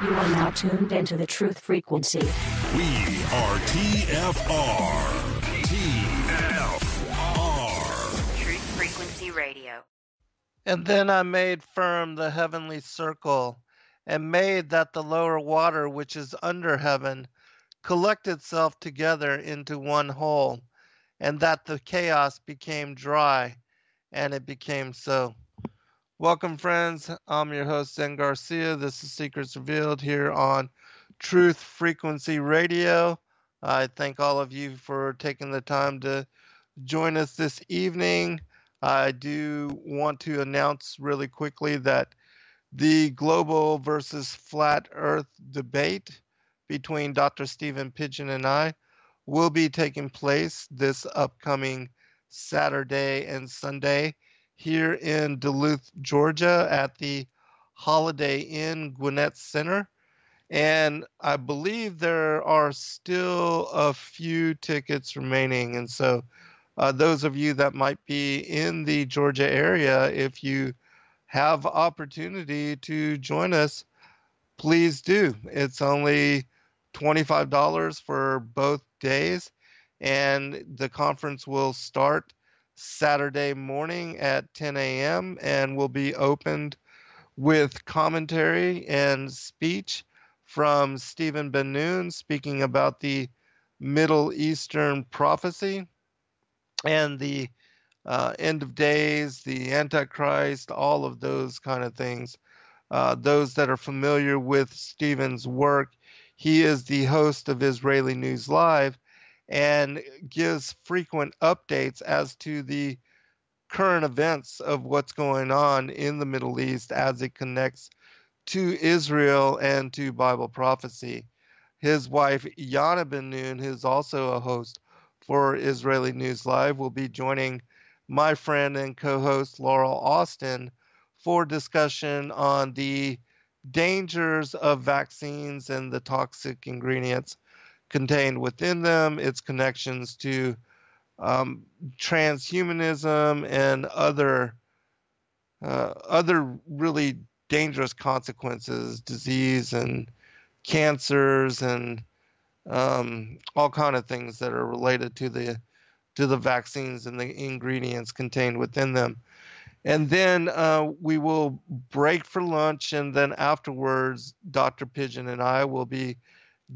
You are now tuned into the truth frequency. We are TFR. TFR. Truth Frequency Radio. And then I made firm the heavenly circle, and made that the lower water which is under heaven collect itself together into one whole, and that the chaos became dry, and it became so. Welcome, friends. I'm your host, Zen Garcia. This is Secrets Revealed here on Truth Frequency Radio. I thank all of you for taking the time to join us this evening. I do want to announce really quickly that the global versus flat earth debate between Dr. Stephen Pidgeon and I will be taking place this upcoming Saturday and Sunday here in Duluth, Georgia at the Holiday Inn Gwinnett Center. And I believe there are still a few tickets remaining. And so those of you that might be in the Georgia area, if you have opportunity to join us, please do. It's only $25 for both days, and the conference will start Saturday morning at 10 a.m. and will be opened with commentary and speech from Stephen Ben-Nun speaking about the Middle Eastern prophecy and the end of days, the Antichrist, all of those kind of things. Those that are familiar with Stephen's work, he is the host of Israeli News Live and gives frequent updates as to the current events of what's going on in the Middle East as it connects to Israel and to Bible prophecy. His wife, Yana Ben-Nun, who's also a host for Israeli News Live, will be joining my friend and co-host Laurel Austin for discussion on the dangers of vaccines and the toxic ingredients contained within them, its connections to transhumanism and other really dangerous consequences, disease and cancers and all kind of things that are related to the vaccines and the ingredients contained within them. And then we will break for lunch, and then afterwards, Dr. Pidgeon and I will be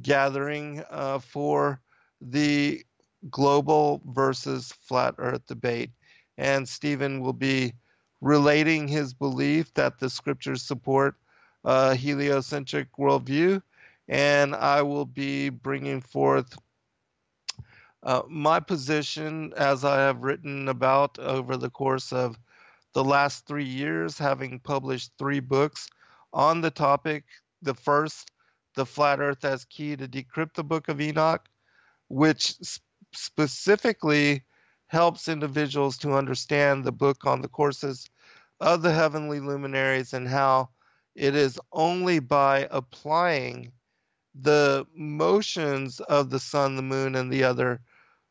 gathering for the global versus flat earth debate. And Stephen will be relating his belief that the scriptures support a heliocentric worldview, and I will be bringing forth my position as I have written about over the course of the last 3 years, having published 3 books on the topic. The first, The Flat Earth as Key to Decrypt the Book of Enoch, which specifically helps individuals to understand the book on the courses of the heavenly luminaries and how it is only by applying the motions of the sun, the moon, and the other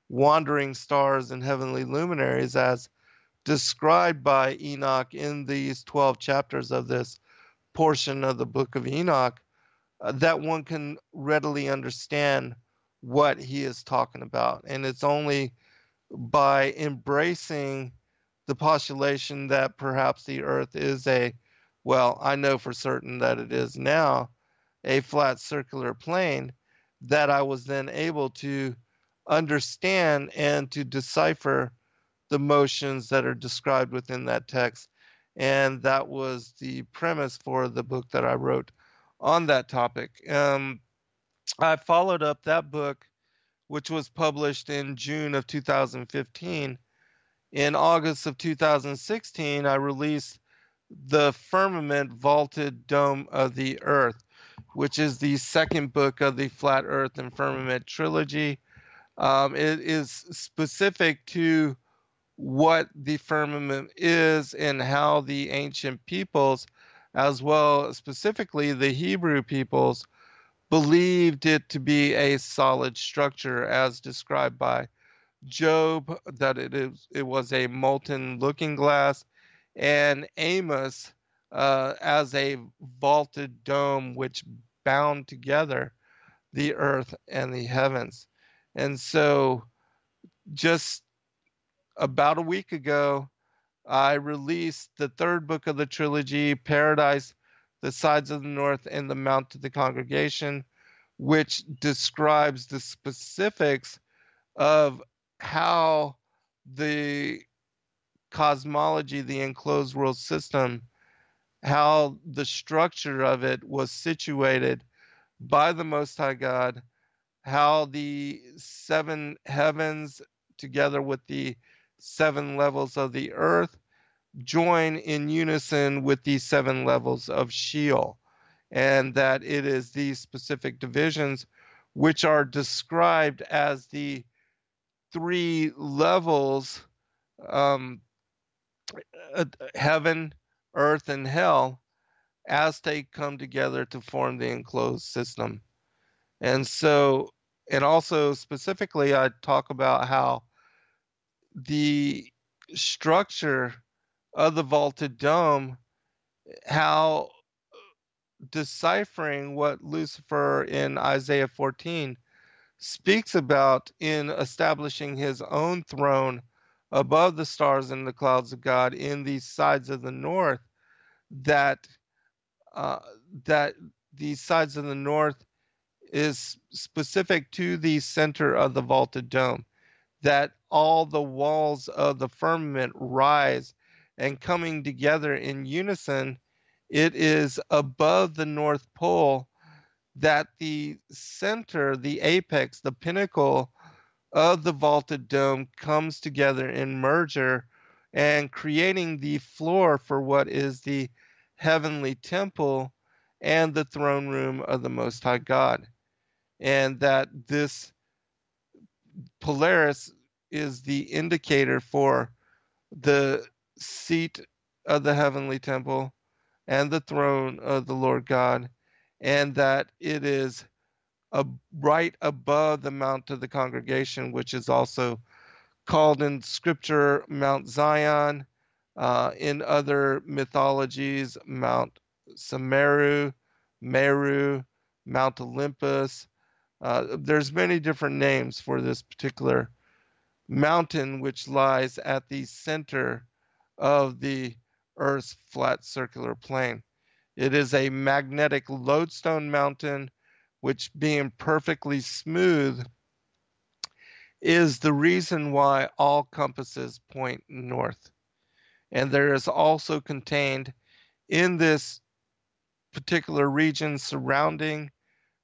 wandering stars and heavenly luminaries as described by Enoch in these 12 chapters of this portion of the book of Enoch, that one can readily understand what he is talking about. And it's only by embracing the postulation that perhaps the earth is I know for certain that it is now, a flat circular plane, that I was then able to understand and to decipher the motions that are described within that text. And that was the premise for the book that I wrote on that topic. I followed up that book, which was published in June of 2015. In August of 2016, I released The Firmament Vaulted Dome of the Earth, which is the second book of the Flat Earth and Firmament trilogy. It is specific to what the firmament is and how the ancient peoples, as well specifically the Hebrew peoples, believed it to be a solid structure as described by Job, that it was a molten looking glass, and Amos as a vaulted dome which bound together the earth and the heavens. And so just about a week ago, I released the third book of the trilogy, Paradise, the Sides of the North, and the Mount of the Congregation, which describes the specifics of how the cosmology, the enclosed world system, how the structure of it was situated by the Most High God, how the seven heavens, together with the seven levels of the earth, join in unison with the seven levels of Sheol, and that it is these specific divisions which are described as the three levels, heaven, earth, and hell, as they come together to form the enclosed system. And so, and also specifically, I talk about how the structure of the vaulted dome, how deciphering what Lucifer in Isaiah 14 speaks about in establishing his own throne above the stars and the clouds of God in these sides of the north, that that these sides of the north is specific to the center of the vaulted dome, that all the walls of the firmament rise and coming together in unison, it is above the North Pole that the center, the apex, the pinnacle of the vaulted dome comes together in merger and creating the floor for what is the heavenly temple and the throne room of the Most High God. And that this Polaris is the indicator for the seat of the heavenly temple and the throne of the Lord God, and that it is right above the Mount of the Congregation, which is also called in Scripture Mount Zion, in other mythologies, Mount Semeru, Meru, Mount Olympus. There's many different names for this particular mountain, which lies at the center of the Earth's flat circular plane. It is a magnetic lodestone mountain, which, being perfectly smooth, is the reason why all compasses point north. And there is also contained in this particular region surrounding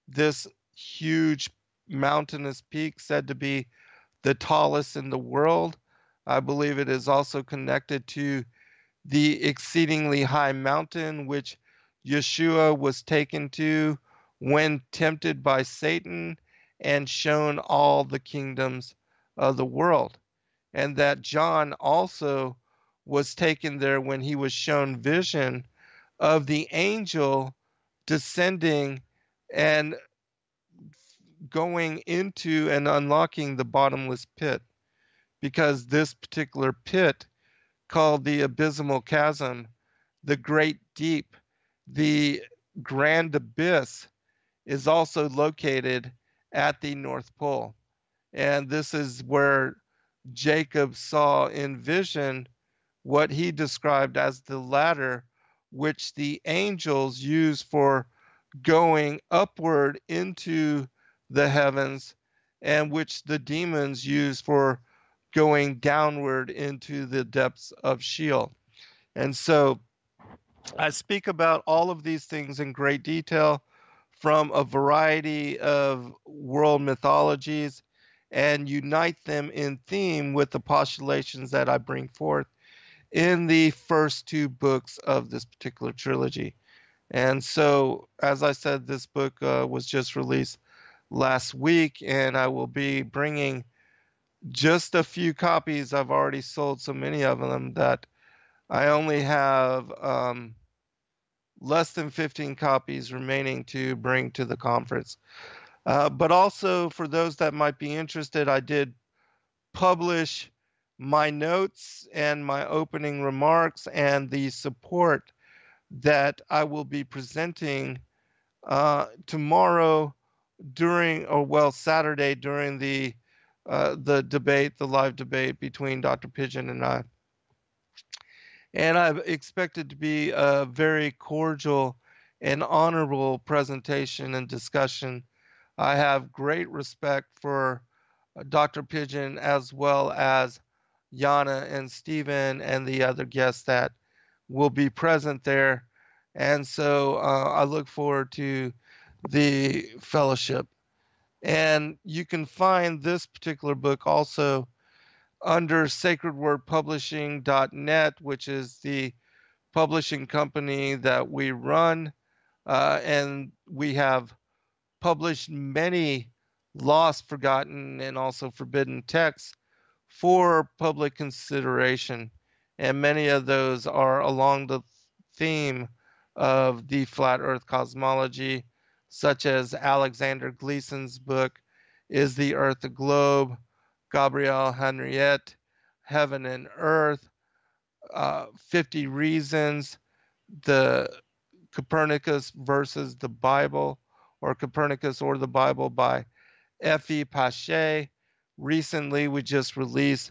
this huge mountainous peak, said to be the tallest in the world. I believe it is also connected to the exceedingly high mountain which Yeshua was taken to when tempted by Satan and shown all the kingdoms of the world. And that John also was taken there when he was shown vision of the angel descending and going into and unlocking the bottomless pit, because this particular pit, called the abysmal chasm, the great deep, the grand abyss, is also located at the North Pole. And this is where Jacob saw in vision what he described as the ladder, which the angels use for going upward into the heavens, and which the demons use for going downward into the depths of Sheol. And so I speak about all of these things in great detail from a variety of world mythologies and unite them in theme with the postulations that I bring forth in the first two books of this particular trilogy. And so, as I said, this book was just released last week, and I will be bringing just a few copies. I've already sold so many of them that I only have less than 15 copies remaining to bring to the conference. But also, for those that might be interested, I did publish my notes and my opening remarks and the support that I will be presenting tomorrow Saturday during the debate, the live debate between Dr. Pigeon and I. And I expect it to be a very cordial and honorable presentation and discussion. I have great respect for Dr. Pigeon as well as Yana and Stephen and the other guests that will be present there. And so I look forward to the fellowship. And you can find this particular book also under sacredwordpublishing.net, which is the publishing company that we run. And we have published many lost, forgotten, and also forbidden texts for public consideration. And many of those are along the theme of the flat earth cosmology, such as Alexander Gleason's book, Is the Earth a Globe? Gabrielle Henriette, Heaven and Earth, 50 Reasons, the Copernicus versus the Bible, or Copernicus or the Bible by F.E. Pache. Recently, we just released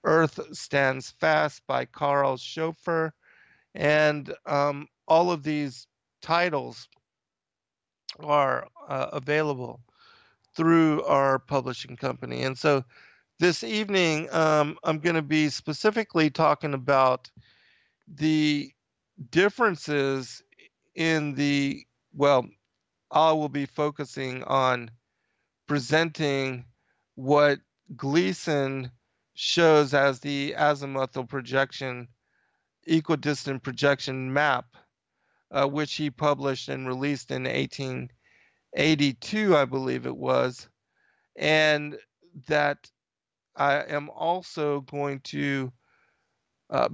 Earth Stands Fast by Carl Schoeffer. And all of these titles are available through our publishing company. And so this evening, I'm going to be specifically talking about the differences in I will be focusing on presenting what Gleason shows as the azimuthal projection, equidistant projection map, which he published and released in 1882, I believe it was. And that I am also going to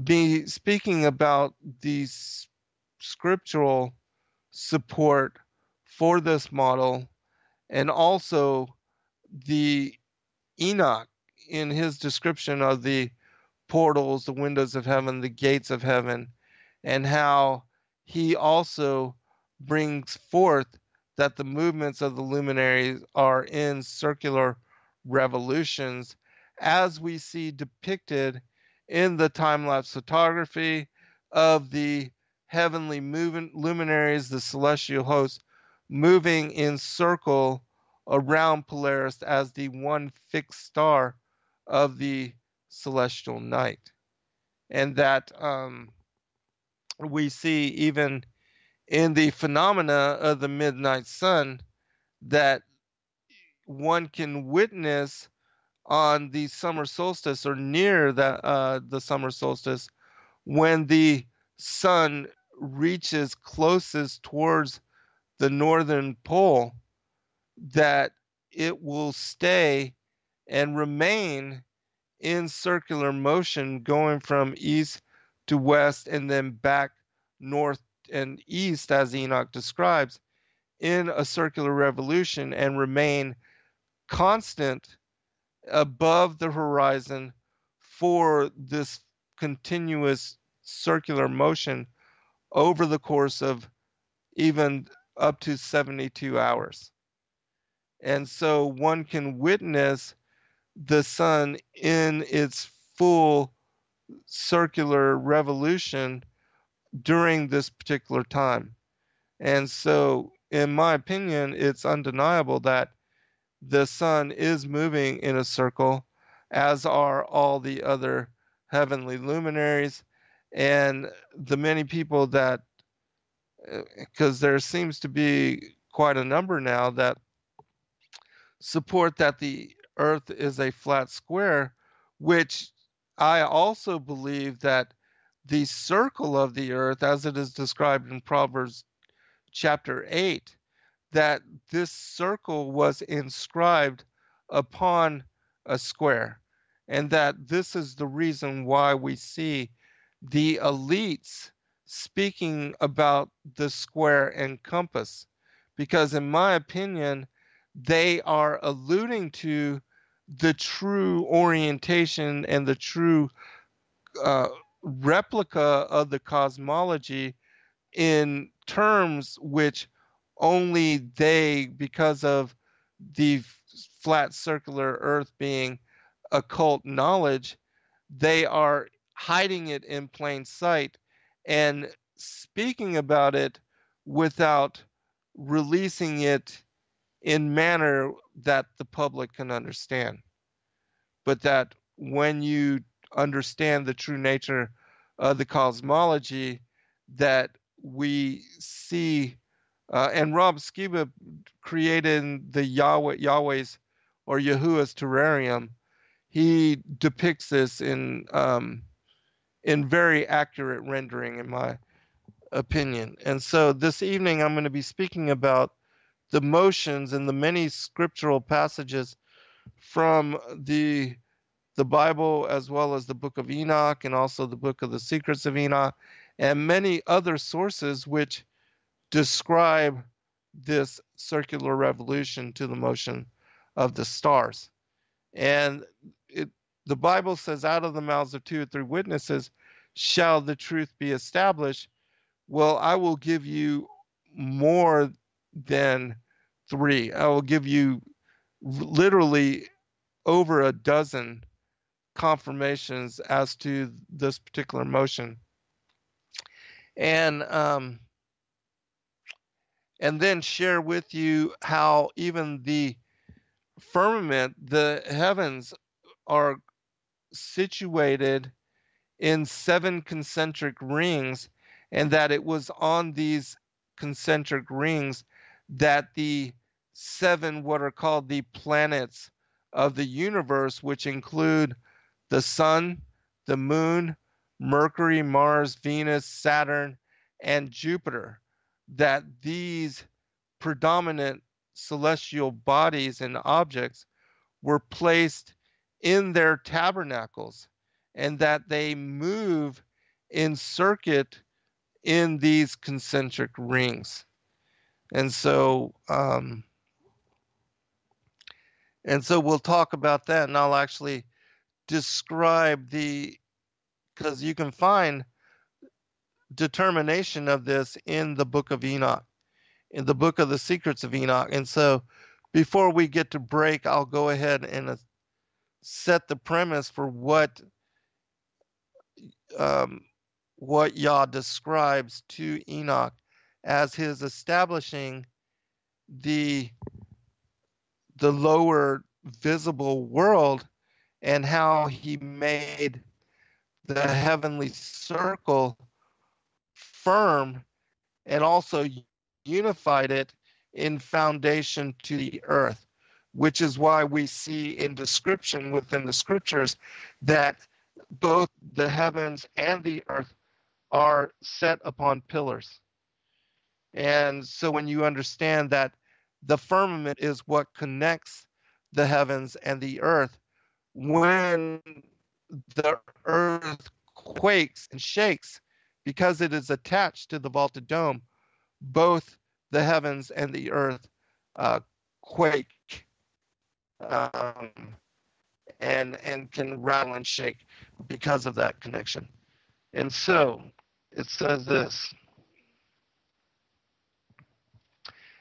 be speaking about the scriptural support for this model, and also the Enoch in his description of the portals, the windows of heaven, the gates of heaven, and how he also brings forth that the movements of the luminaries are in circular revolutions, as we see depicted in the time-lapse photography of the heavenly luminaries, the celestial hosts, moving in circle around Polaris as the one fixed star of the celestial night. And that we see even in the phenomena of the midnight sun that one can witness on the summer solstice or near the summer solstice, when the sun reaches closest towards the northern pole, that it will stay and remain in circular motion, going from east to west and then back north and east, as Enoch describes, in a circular revolution, and remain constant above the horizon for this continuous circular motion over the course of even up to 72 hours. And so one can witness the sun in its full circular revolution during this particular time. And so, in my opinion, it's undeniable that the sun is moving in a circle, as are all the other heavenly luminaries. And the many people that, because there seems to be quite a number now that support that the earth is a flat square, which I also believe that the circle of the earth, as it is described in Proverbs chapter 8, that this circle was inscribed upon a square, and that this is the reason why we see the elites speaking about the square and compass, because in my opinion, they are alluding to the true orientation and the true replica of the cosmology in terms which only they, because of the flat circular earth being occult knowledge, they are hiding it in plain sight and speaking about it without releasing it in manner that the public can understand. But that when you understand the true nature of the cosmology, that we see, and Rob Skiba created the Yahweh's or Yahuwah's terrarium. He depicts this in very accurate rendering, in my opinion. And so this evening I'm going to be speaking about the motions and the many scriptural passages from the Bible, as well as the book of Enoch and also the book of the Secrets of Enoch, and many other sources which describe this circular revolution to the motion of the stars. And the Bible says, out of the mouths of 2 or 3 witnesses shall the truth be established. Well, I will give you more than 3. I will give you literally over a dozen confirmations as to this particular motion. And then share with you how even the firmament, the heavens, are situated in 7 concentric rings, and that it was on these concentric rings that the 7 what are called the planets of the universe, which include the sun, the moon, Mercury, Mars, Venus, Saturn, and Jupiter, that these predominant celestial bodies and objects were placed in their tabernacles, and that they move in circuit in these concentric rings. And so we'll talk about that, and I'll actually describe because you can find determination of this in the book of Enoch, in the book of the Secrets of Enoch. And so before we get to break, I'll go ahead and set the premise for what Yah describes to Enoch as his establishing the lower visible world, and how he made the heavenly circle firm and also unified it in foundation to the earth, which is why we see in description within the scriptures that both the heavens and the earth are set upon pillars. And so when you understand that the firmament is what connects the heavens and the earth, when the earth quakes and shakes because it is attached to the vaulted dome, both the heavens and the earth quake and can rattle and shake because of that connection. And so it says this: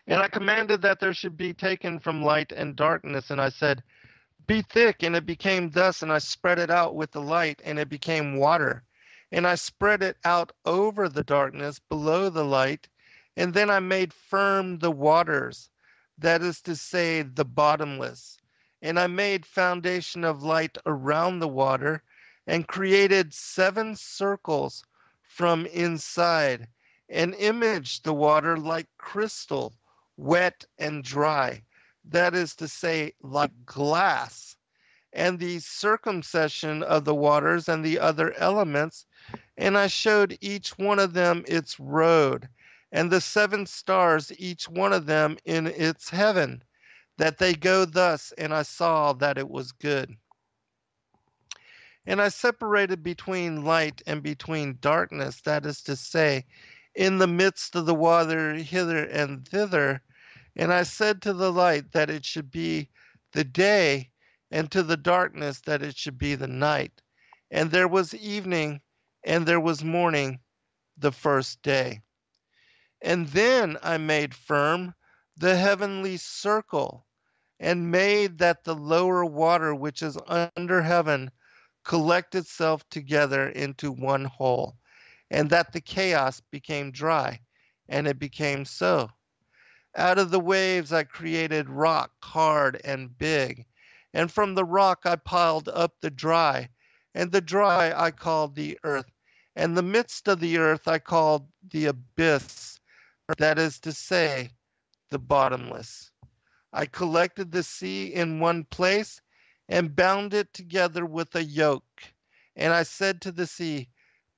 and I commanded that there should be taken from light and darkness, and I said, be thick, and it became thus, and I spread it out with the light, and it became water. And I spread it out over the darkness below the light, and then I made firm the waters, that is to say, the bottomless. And I made foundation of light around the water, and created 7 circles from inside, and imaged the water like crystal, wet and dry, that is to say, like glass, and the circumcision of the waters and the other elements, and I showed each one of them its road, and the 7 stars, each one of them in its heaven, that they go thus, and I saw that it was good. And I separated between light and between darkness, that is to say, in the midst of the water hither and thither, and I said to the light that it should be the day, and to the darkness that it should be the night. And there was evening, and there was morning the first day. And then I made firm the heavenly circle, and made that the lower water which is under heaven collect itself together into one whole, and that the chaos became dry, and it became so. Out of the waves I created rock hard and big, and from the rock I piled up the dry, and the dry I called the earth, and the midst of the earth I called the abyss, that is to say, the bottomless. I collected the sea in one place and bound it together with a yoke. And I said to the sea,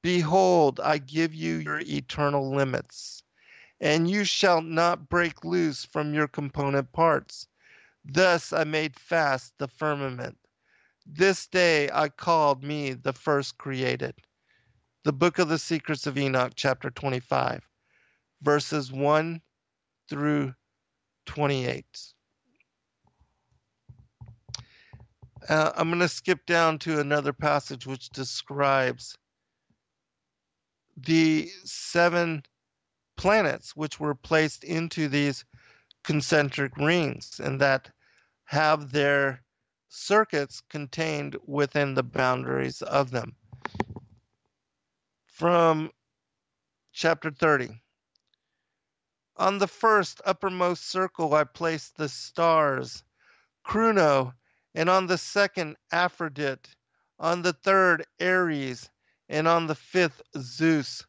Behold, I give you your eternal limits, and you shall not break loose from your component parts. Thus I made fast the firmament. This day I called me the first created. The Book of the Secrets of Enoch, chapter 25, verses 1 through 28. I'm going to skip down to another passage which describes the 7 planets which were placed into these concentric rings and that have their circuits contained within the boundaries of them. From chapter 30. On the first uppermost circle I placed the stars, Chrono, and on the second Aphrodite, on the third Ares, and on the fifth Zeus,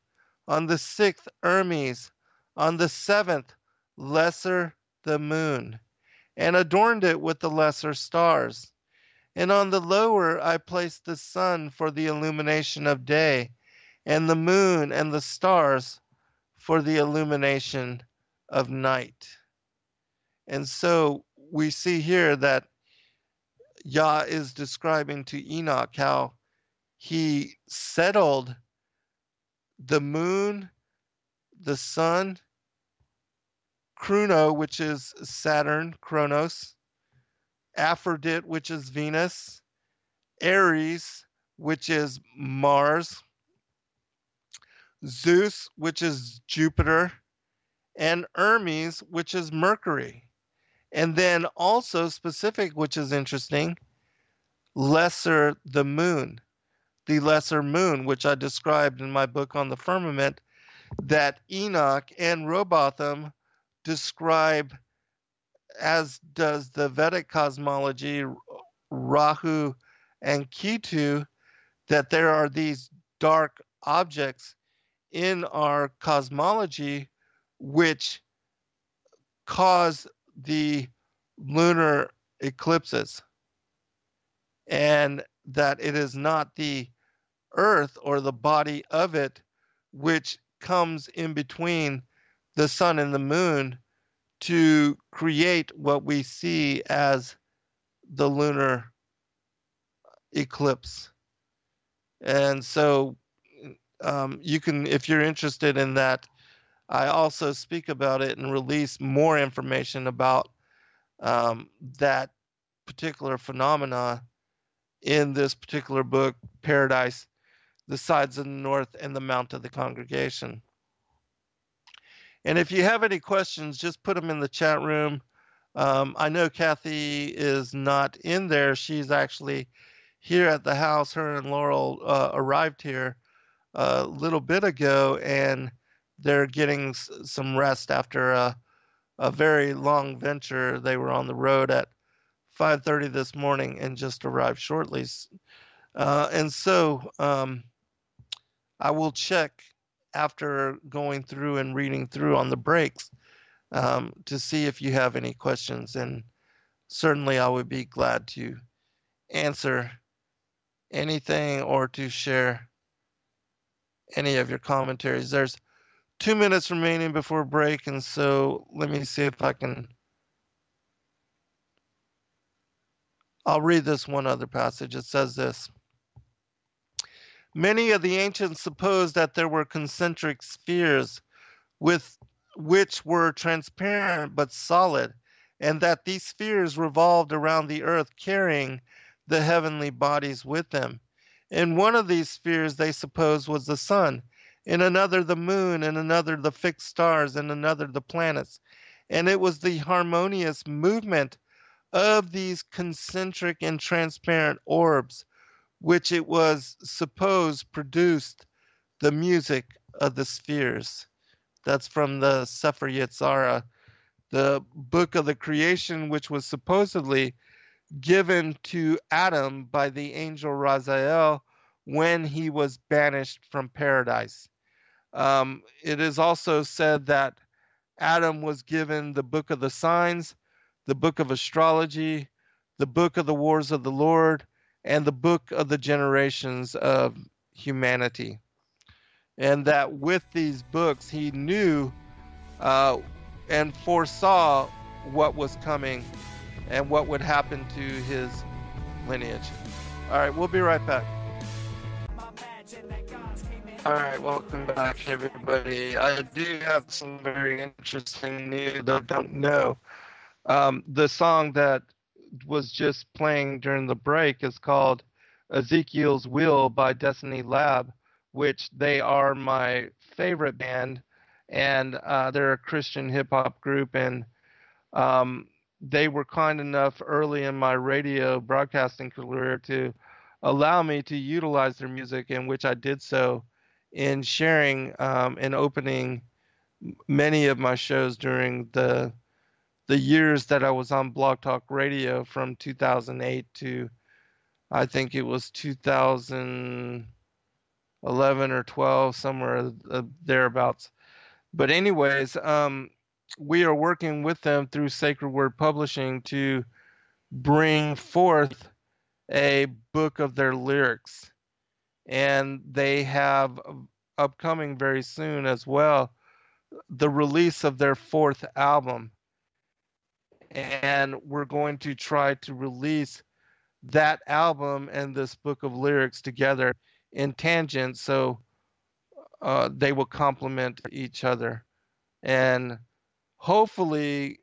on the sixth Hermes, on the seventh Lesser the moon, and adorned it with the lesser stars. And on the lower I placed the sun for the illumination of day, and the moon and the stars for the illumination of night. And so we see here that Yah is describing to Enoch how he settled the moon, the sun, Chrono, which is Saturn, Kronos, Aphrodite, which is Venus, Ares, which is Mars, Zeus, which is Jupiter, and Hermes, which is Mercury. And then also specific, which is interesting, Lesser the moon, which I described in my book on the firmament, that Enoch and Robotham describe, as does the Vedic cosmology, Rahu and Ketu, that there are these dark objects in our cosmology which cause the lunar eclipses, and that it is not the earth or the body of it which comes in between the sun and the moon to create what we see as the lunar eclipse. And so you can, if you're interested in that, I also speak about it and release more information about that particular phenomena in this particular book, Paradise, the Sides of the North, and the Mount of the Congregation. And if you have any questions, just put them in the chat room. I know Kathy is not in there. She's actually here at the house. Her and Laurel arrived here a little bit ago, and they're getting some rest after a very long venture. They were on the road at 5:30 this morning and just arrived shortly. And so I will check after going through and reading through on the breaks to see if you have any questions. And certainly I would be glad to answer anything or to share any of your commentaries. There's 2 minutes remaining before break, and so let me see if I can. I'll read this one other passage. It says this. Many of the ancients supposed that there were concentric spheres which were transparent but solid, and that these spheres revolved around the earth, carrying the heavenly bodies with them. And one of these spheres they supposed was the sun, in another the moon, in another the fixed stars, in another the planets. And it was the harmonious movement of these concentric and transparent orbs, which it was supposed produced the music of the spheres. That's from the Sefer Yetzirah, the book of the creation, which was supposedly given to Adam by the angel Raziel when he was banished from paradise. It is also said that Adam was given the book of the signs, the book of astrology, the book of the wars of the Lord, and the book of the generations of humanity. And that with these books, he knew and foresaw what was coming and what would happen to his lineage. All right, we'll be right back. All right, welcome back, everybody. I do have some very interesting news that I don't know. The song that was just playing during the break is called Ezekiel's Wheel by Destiny Lab, which they are my favorite band, and they're a Christian hip-hop group, and they were kind enough early in my radio broadcasting career to allow me to utilize their music, in which I did so in sharing and opening many of my shows during the years that I was on Blog Talk Radio from 2008 to I think it was 2011 or 12, somewhere thereabouts. But anyways, we are working with them through Sacred Word Publishing to bring forth a book of their lyrics. And they have upcoming very soon as well the release of their 4th album. And we're going to try to release that album and this book of lyrics together in tangent, so they will complement each other. And hopefully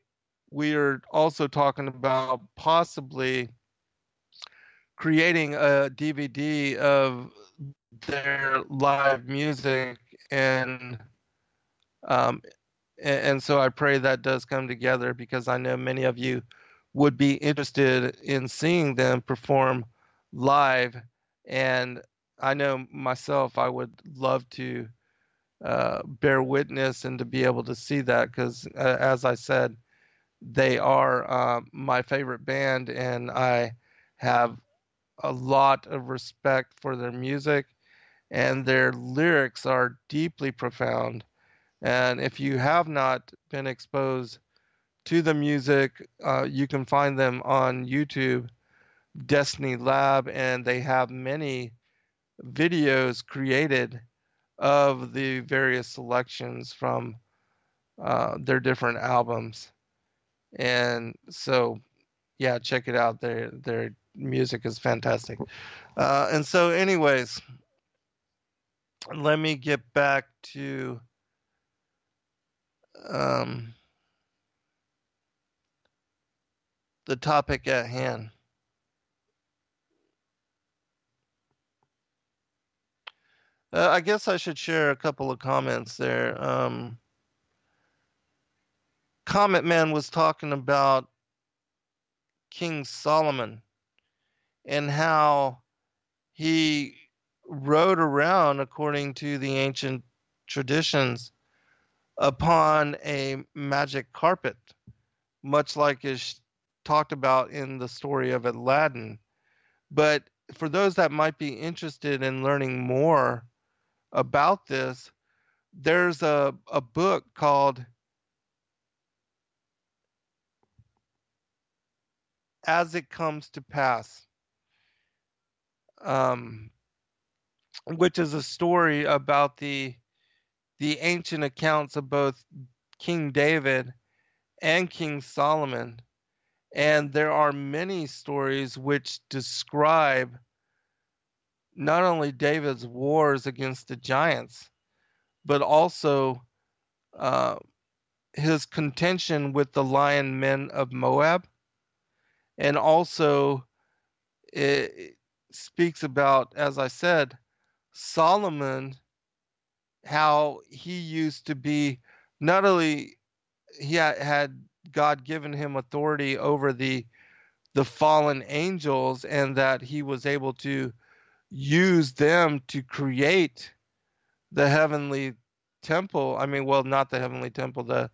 we are also talking about possibly creating a DVD of their live music, and so I pray that does come together, because I know many of you would be interested in seeing them perform live, and I know myself I would love to bear witness and to be able to see that, because as I said, they are my favorite band, and I have a lot of respect for their music, and their lyrics are deeply profound. And if you have not been exposed to the music, you can find them on YouTube, Destiny Lab, and they have many videos created of the various selections from their different albums. And so, yeah, check it out. Their music is fantastic. And so anyways, let me get back to the topic at hand. I guess I should share a couple of comments there. Comment Man was talking about King Solomon and how he rode around, according to the ancient traditions, upon a magic carpet, much like is talked about in the story of Aladdin. But for those that might be interested in learning more about this, there's a book called As It Comes to Pass, which is a story about the ancient accounts of both King David and King Solomon. And there are many stories which describe not only David's wars against the giants, but also his contention with the lion men of Moab. And also it speaks about, as I said, Solomon how he used to be, not only he had God given him authority over the fallen angels, and that he was able to use them to create the heavenly temple. I mean, well, not the heavenly temple, the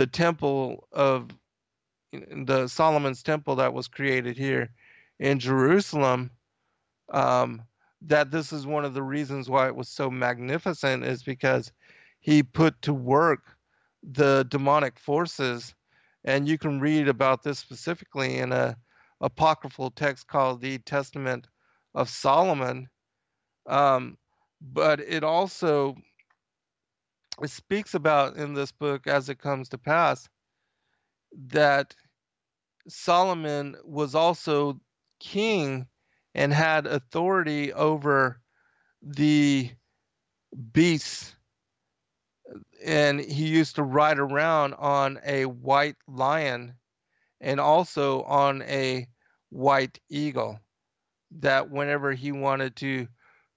temple of the Solomon's temple that was created here in Jerusalem. Um, that this is one of the reasons why it was so magnificent, is because he put to work the demonic forces. And you can read about this specifically in a apocryphal text called the Testament of Solomon. Um, but it speaks about in this book, as it comes to pass, that Solomon was also king and had authority over the beasts, and he used to ride around on a white lion and also on a white eagle, that whenever he wanted to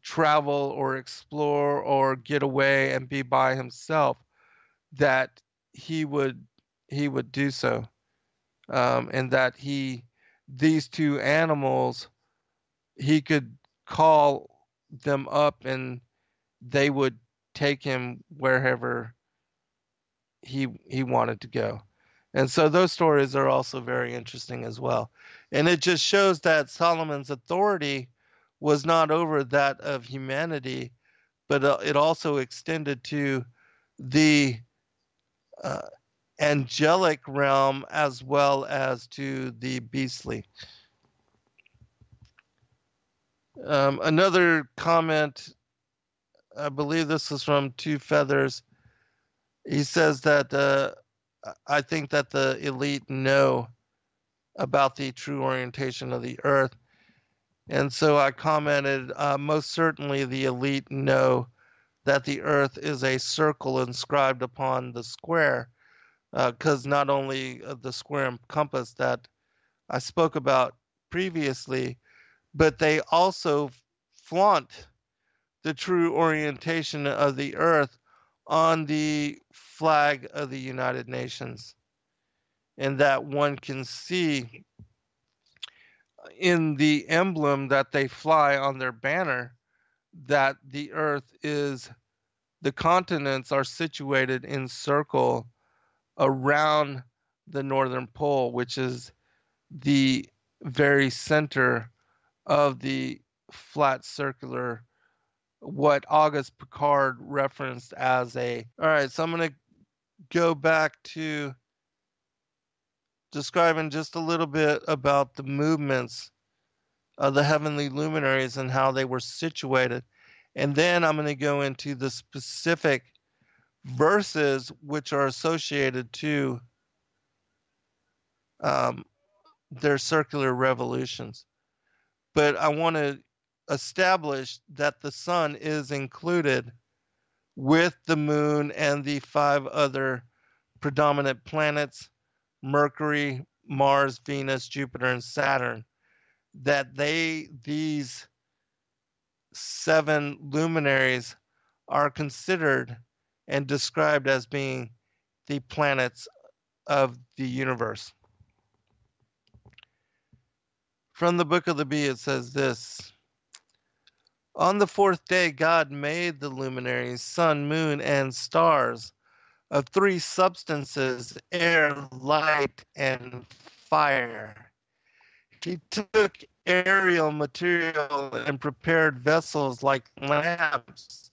travel or explore or get away and be by himself, that he would do so. And that these two animals, he could call them up and they would take him wherever he wanted to go. And so those stories are also very interesting as well. And it just shows that Solomon's authority was not over that of humanity, but it also extended to the uh, angelic realm as well as to the beastly. Another comment, I believe this is from Two Feathers. He says that I think that the elite know about the true orientation of the earth. And so I commented, most certainly the elite know that the earth is a circle inscribed upon the square, because not only the square and compass that I spoke about previously, but they also flaunt the true orientation of the earth on the flag of the United Nations. And that one can see in the emblem that they fly on their banner that the earth is, the continents are situated in circle around the northern pole, which is the very center of the flat circular, what Auguste Piccard referenced as a. All right, so I'm going to go back to describing just a little bit about the movements of the heavenly luminaries and how they were situated. And then I'm going to go into the specific verses which are associated to their circular revolutions. But I want to establish that the sun is included with the moon and the 5 other predominant planets, Mercury, Mars, Venus, Jupiter, and Saturn, that these 7 luminaries are considered and described as being the planets of the universe. From the Book of the Bee, it says this: on the 4th day, God made the luminaries, sun, moon, and stars of 3 substances, air, light, and fire. He took aerial material and prepared vessels like lamps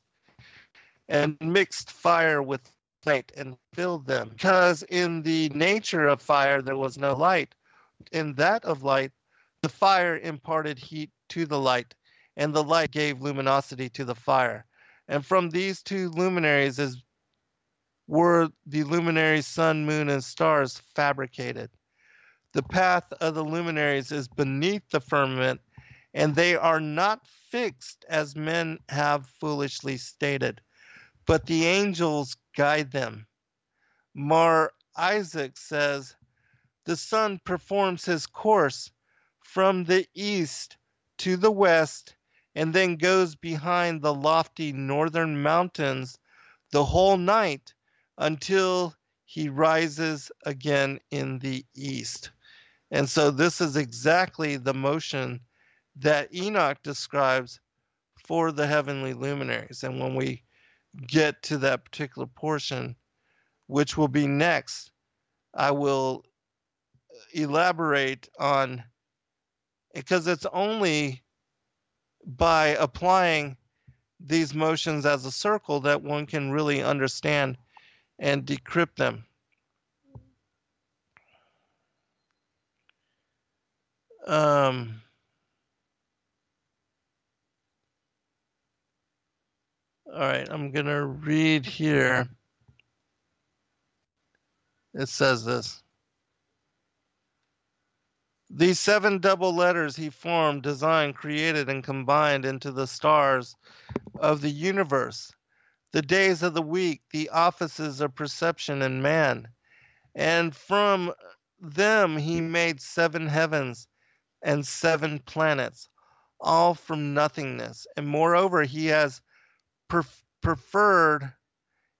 and mixed fire with light and filled them. Because in the nature of fire there was no light. In that of light, the fire imparted heat to the light, and the light gave luminosity to the fire. And from these 2 luminaries were the luminaries sun, moon, and stars fabricated. The path of the luminaries is beneath the firmament, and they are not fixed as men have foolishly stated, but the angels guide them. Mar Isaac says, the sun performs his course from the east to the west and then goes behind the lofty northern mountains the whole night until he rises again in the east. And so this is exactly the motion that Enoch describes for the heavenly luminaries. And when we get to that particular portion, which will be next, I will elaborate on, because it's only by applying these motions as a circle that one can really understand and decrypt them. All right, I'm going to read here. It says this. These 7 double letters he formed, designed, created, and combined into the stars of the universe, the days of the week, the offices of perception in man. And from them he made 7 heavens and 7 planets, all from nothingness. And moreover, he has preferred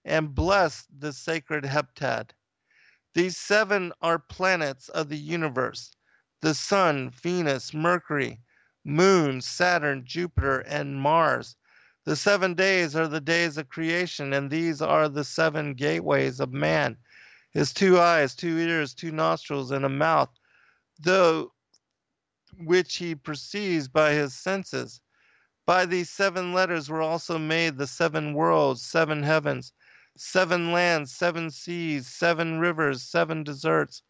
and blessed the sacred heptad. These 7 are planets of the universe: the Sun, Venus, Mercury, Moon, Saturn, Jupiter, and Mars. The 7 days are the days of creation, and these are the 7 gateways of man: his 2 eyes, 2 ears, 2 nostrils, and a mouth, though which he perceives by his senses. By these 7 letters were also made the 7 worlds, 7 heavens, 7 lands, 7 seas, 7 rivers, 7 deserts,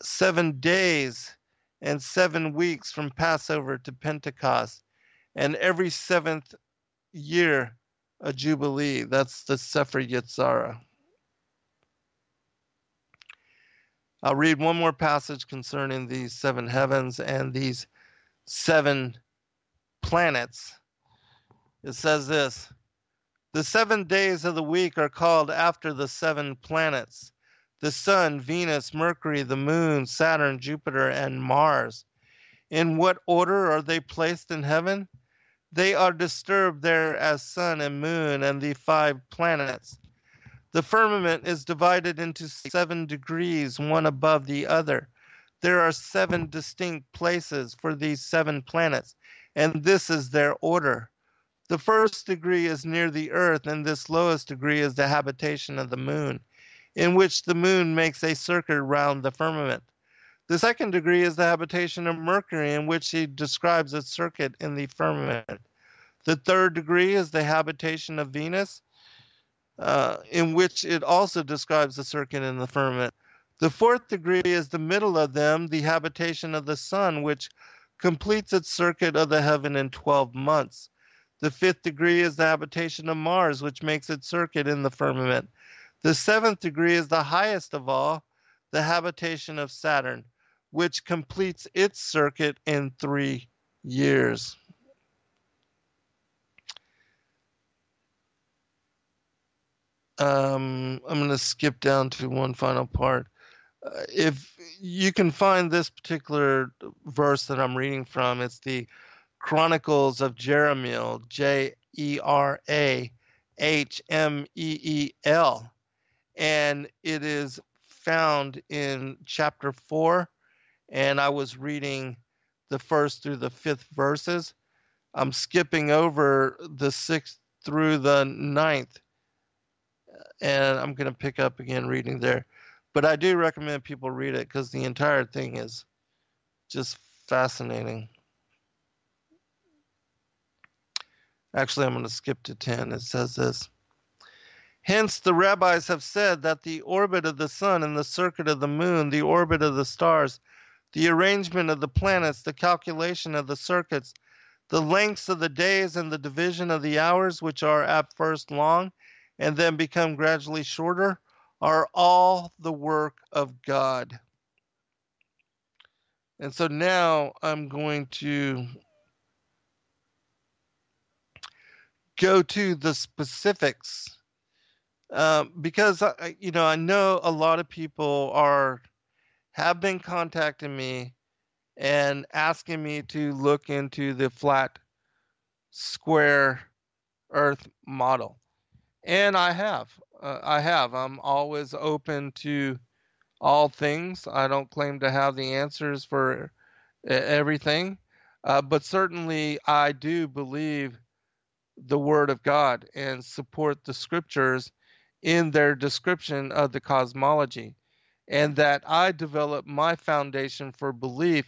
7 days, and 7 weeks from Passover to Pentecost, and every 7th year a jubilee. That's the Sefer Yetzirah. I'll read one more passage concerning these 7 heavens and these 7 planets. It says this: the 7 days of the week are called after the 7 planets: the Sun, Venus, Mercury, the Moon, Saturn, Jupiter, and Mars. In what order are they placed in heaven? They are disturbed there as Sun and Moon and the 5 planets. The firmament is divided into 7 degrees, one above the other. There are 7 distinct places for these 7 planets, and this is their order. The first degree is near the earth, and this lowest degree is the habitation of the moon, in which the moon makes a circuit round the firmament. The second degree is the habitation of Mercury, in which he describes its circuit in the firmament. The third degree is the habitation of Venus, in which it also describes the circuit in the firmament. The fourth degree is the middle of them, the habitation of the sun, which completes its circuit of the heaven in 12 months. The 5th degree is the habitation of Mars, which makes its circuit in the firmament. The 7th degree is the highest of all, the habitation of Saturn, which completes its circuit in 3 years. I'm going to skip down to one final part. If you can find this particular verse that I'm reading from, it's the Chronicles of Jerahmeel, Jerahmeel, and it is found in chapter 4, and I was reading the 1st through the 5th verses. I'm skipping over the 6th through the 9th, and I'm going to pick up again reading there. But I do recommend people read it because the entire thing is just fascinating. Actually, I'm going to skip to 10. It says this: hence, the rabbis have said that the orbit of the sun and the circuit of the moon, the orbit of the stars, the arrangement of the planets, the calculation of the circuits, the lengths of the days, and the division of the hours, which are at first long and then become gradually shorter, are all the work of God. And so now I'm going to go to the specifics, because I know a lot of people have been contacting me and asking me to look into the flat square earth model. And I have. I'm always open to all things. I don't claim to have the answers for everything, but certainly I do believe the Word of God and support the scriptures in their description of the cosmology, and that I develop my foundation for belief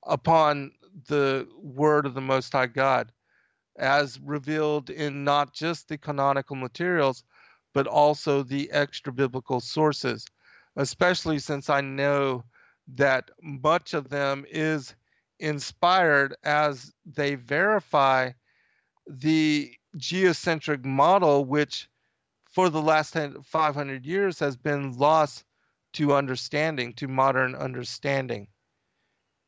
upon the Word of the Most High God, as revealed in not just the canonical materials, but also the extra biblical sources, especially since I know that much of them is inspired as they verify the geocentric model, which for the last 500 years has been lost to understanding, to modern understanding.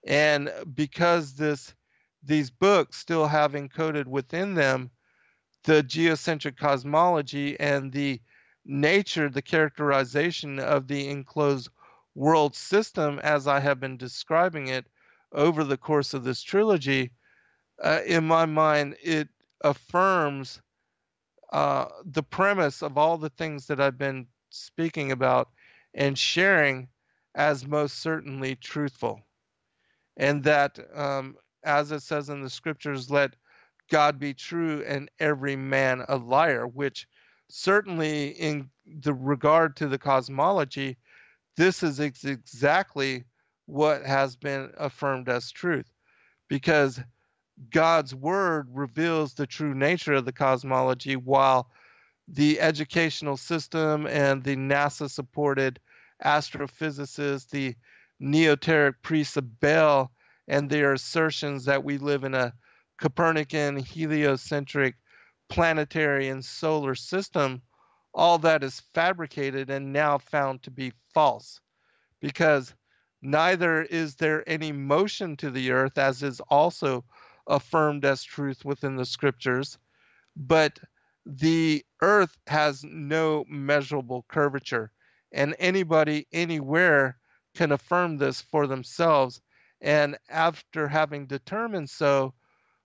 And because these books still have encoded within them the geocentric cosmology and the nature, the characterization of the enclosed world system as I have been describing it over the course of this trilogy, in my mind, it affirms the premise of all the things that I've been speaking about and sharing as most certainly truthful. And that, as it says in the scriptures, let God be true and every man a liar, which certainly in the regard to the cosmology, this is exactly what has been affirmed as truth, because God's word reveals the true nature of the cosmology, while the educational system and the NASA supported astrophysicists, the neoteric priests of Baal, and their assertions that we live in a Copernican, heliocentric, planetary, and solar system, all that is fabricated and now found to be false, because neither is there any motion to the earth, as is also affirmed as truth within the scriptures, but the earth has no measurable curvature, and anybody anywhere can affirm this for themselves. And after having determined so,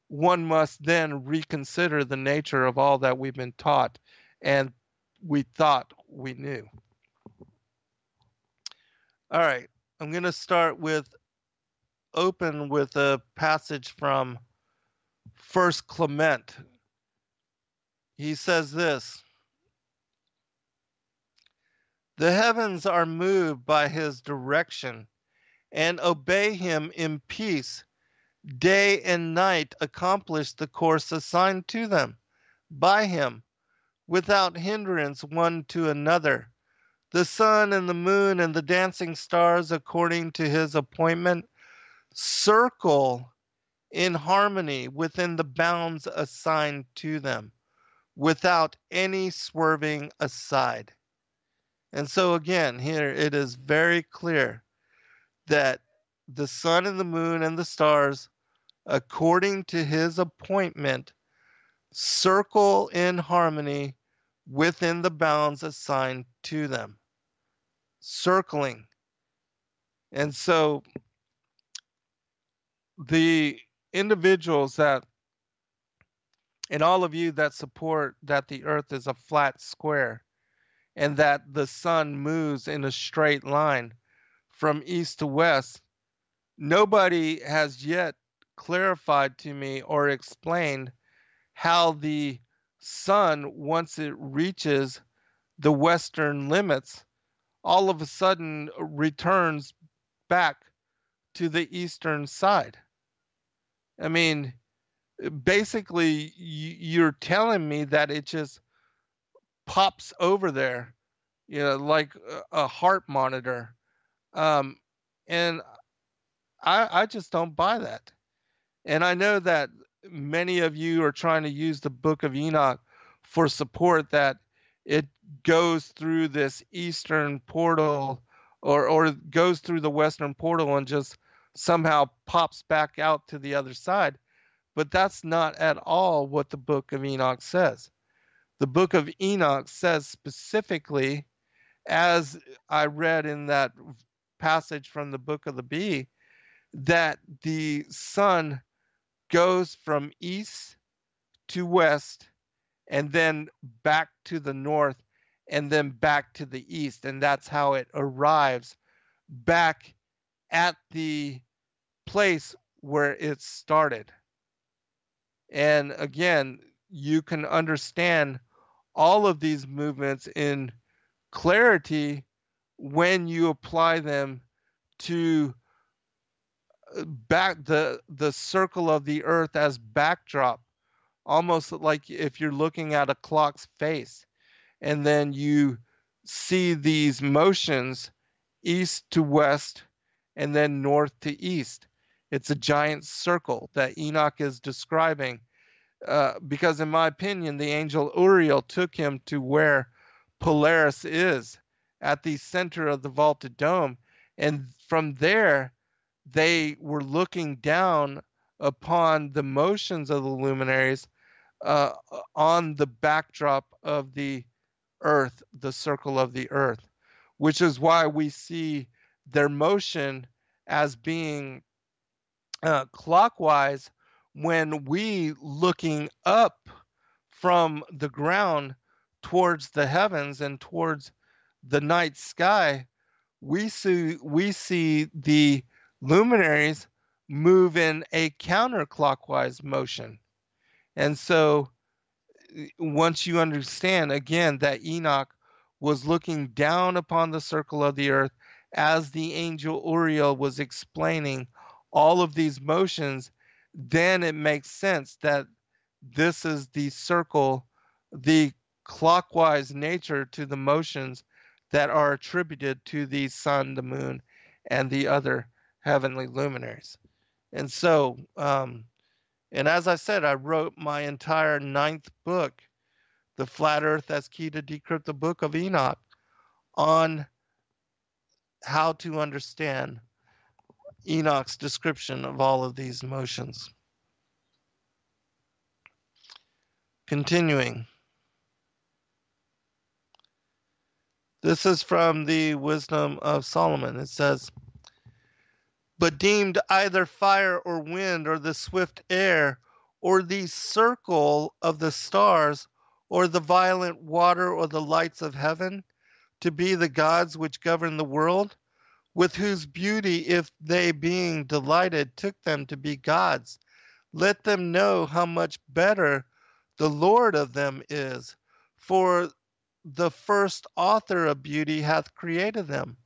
one must then reconsider the nature of all that we've been taught and we thought we knew. All right, I'm going to start open with a passage from First Clement. He says this: the heavens are moved by his direction and obey him in peace. Day and night accomplish the course assigned to them by him, without hindrance one to another. The sun and the moon and the dancing stars, according to his appointment, circle in harmony within the bounds assigned to them, without any swerving aside. And so again, here it is very clear that the sun and the moon and the stars, according to his appointment, circle in harmony within the bounds assigned to them. Circling. And so the individuals that, and all of you that support that the earth is a flat square and that the sun moves in a straight line from east to west, nobody has yet clarified to me or explained how the sun, once it reaches the western limits, all of a sudden returns back to the eastern side. I mean, basically, you're telling me that it just pops over there, like a heart monitor. And I just don't buy that. And I know that many of you are trying to use the Book of Enoch for support, that it goes through this eastern portal or goes through the western portal and just somehow pops back out to the other side. But that's not at all what the Book of Enoch says. The Book of Enoch says specifically, as I read in that passage from the Book of the Bee, that the sun goes from east to west, and then back to the north, and then back to the east. And that's how it arrives back at the place where it started. And again, you can understand all of these movements in clarity when you apply them to back the circle of the earth as backdrop, almost like if you're looking at a clock's face, and then you see these motions east to west and then north to east. It's a giant circle that Enoch is describing, because in my opinion, the angel Uriel took him to where Polaris is at the center of the vaulted dome. And from there, they were looking down upon the motions of the luminaries on the backdrop of the earth, the circle of the earth, which is why we see their motion as being clockwise when we looking up from the ground towards the heavens and towards the night sky, we see the luminaries move in a counterclockwise motion. And so once you understand again that Enoch was looking down upon the circle of the earth as the angel Uriel was explaining all of these motions, then it makes sense that this is the circle, the clockwise nature to the motions that are attributed to the sun, the moon, and the other heavenly luminaries. And so, and as I said, I wrote my entire 9th book, The Flat Earth as Key to Decrypt the Book of Enoch, on how to understand Enoch's description of all of these motions. Continuing. This is from the Wisdom of Solomon. It says, "But deemed either fire or wind or the swift air or the circle of the stars or the violent water or the lights of heaven to be the gods which govern the world, with whose beauty, if they being delighted, took them to be gods, let them know how much better the Lord of them is, for the first author of beauty hath created them.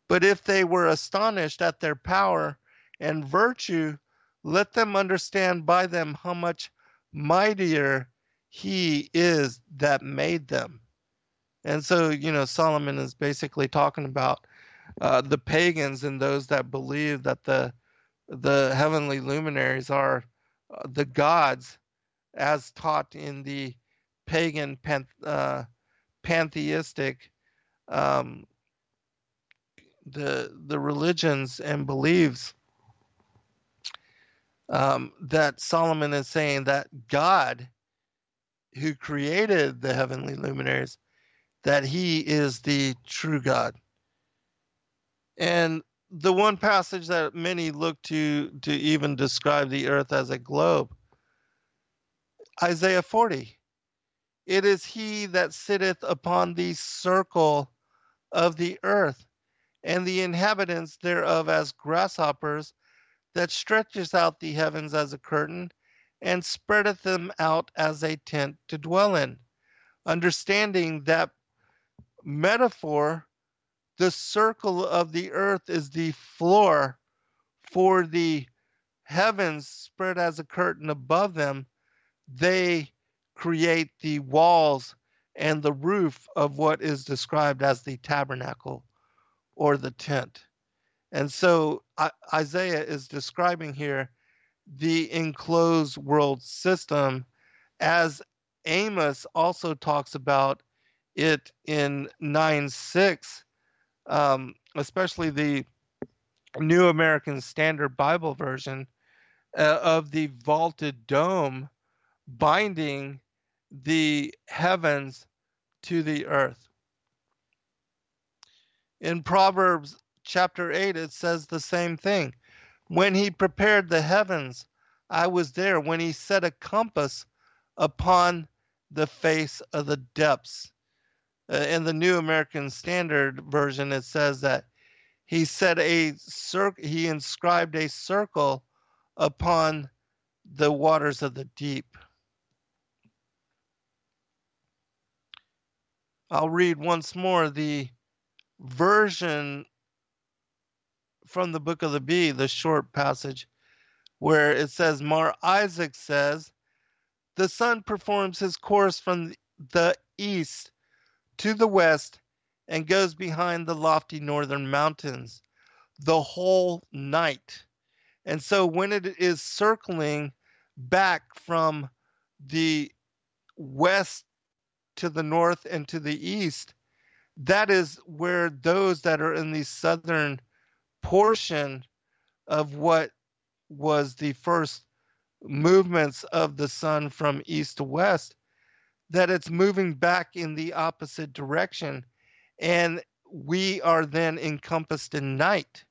But if they were astonished at their power and virtue, let them understand by them how much mightier he is that made them." And so, Solomon is basically talking about the pagans and those that believe that the heavenly luminaries are the gods as taught in the pagan pantheistic the religions and beliefs, that Solomon is saying that God, who created the heavenly luminaries, that he is the true God. And the one passage that many look to even describe the earth as a globe, Isaiah 40. "It is he that sitteth upon the circle of the earth, and the inhabitants thereof as grasshoppers, that stretches out the heavens as a curtain, and spreadeth them out as a tent to dwell in." Understanding that metaphor, the circle of the earth is the floor for the heavens spread as a curtain above them. They create the walls and the roof of what is described as the tabernacle or the tent. And so Isaiah is describing here the enclosed world system, as Amos also talks about it in 9:6, especially the New American Standard Bible version, of the vaulted dome binding the heavens to the earth. In Proverbs chapter 8, it says the same thing. "When he prepared the heavens, I was there. When he set a compass upon the face of the depths. In the New American Standard Version, it says that he set he inscribed a circle upon the waters of the deep. I'll read once more the version from the Book of the Bee, the short passage, where it says, Mar Isaac says, the sun performs his course from the east to the west and goes behind the lofty northern mountains the whole night. And so when it is circling back from the west to the north and to the east, that is where those that are in the southern portion of what was the first movements of the sun from east to west, that it's moving back in the opposite direction. And we are then encompassed in night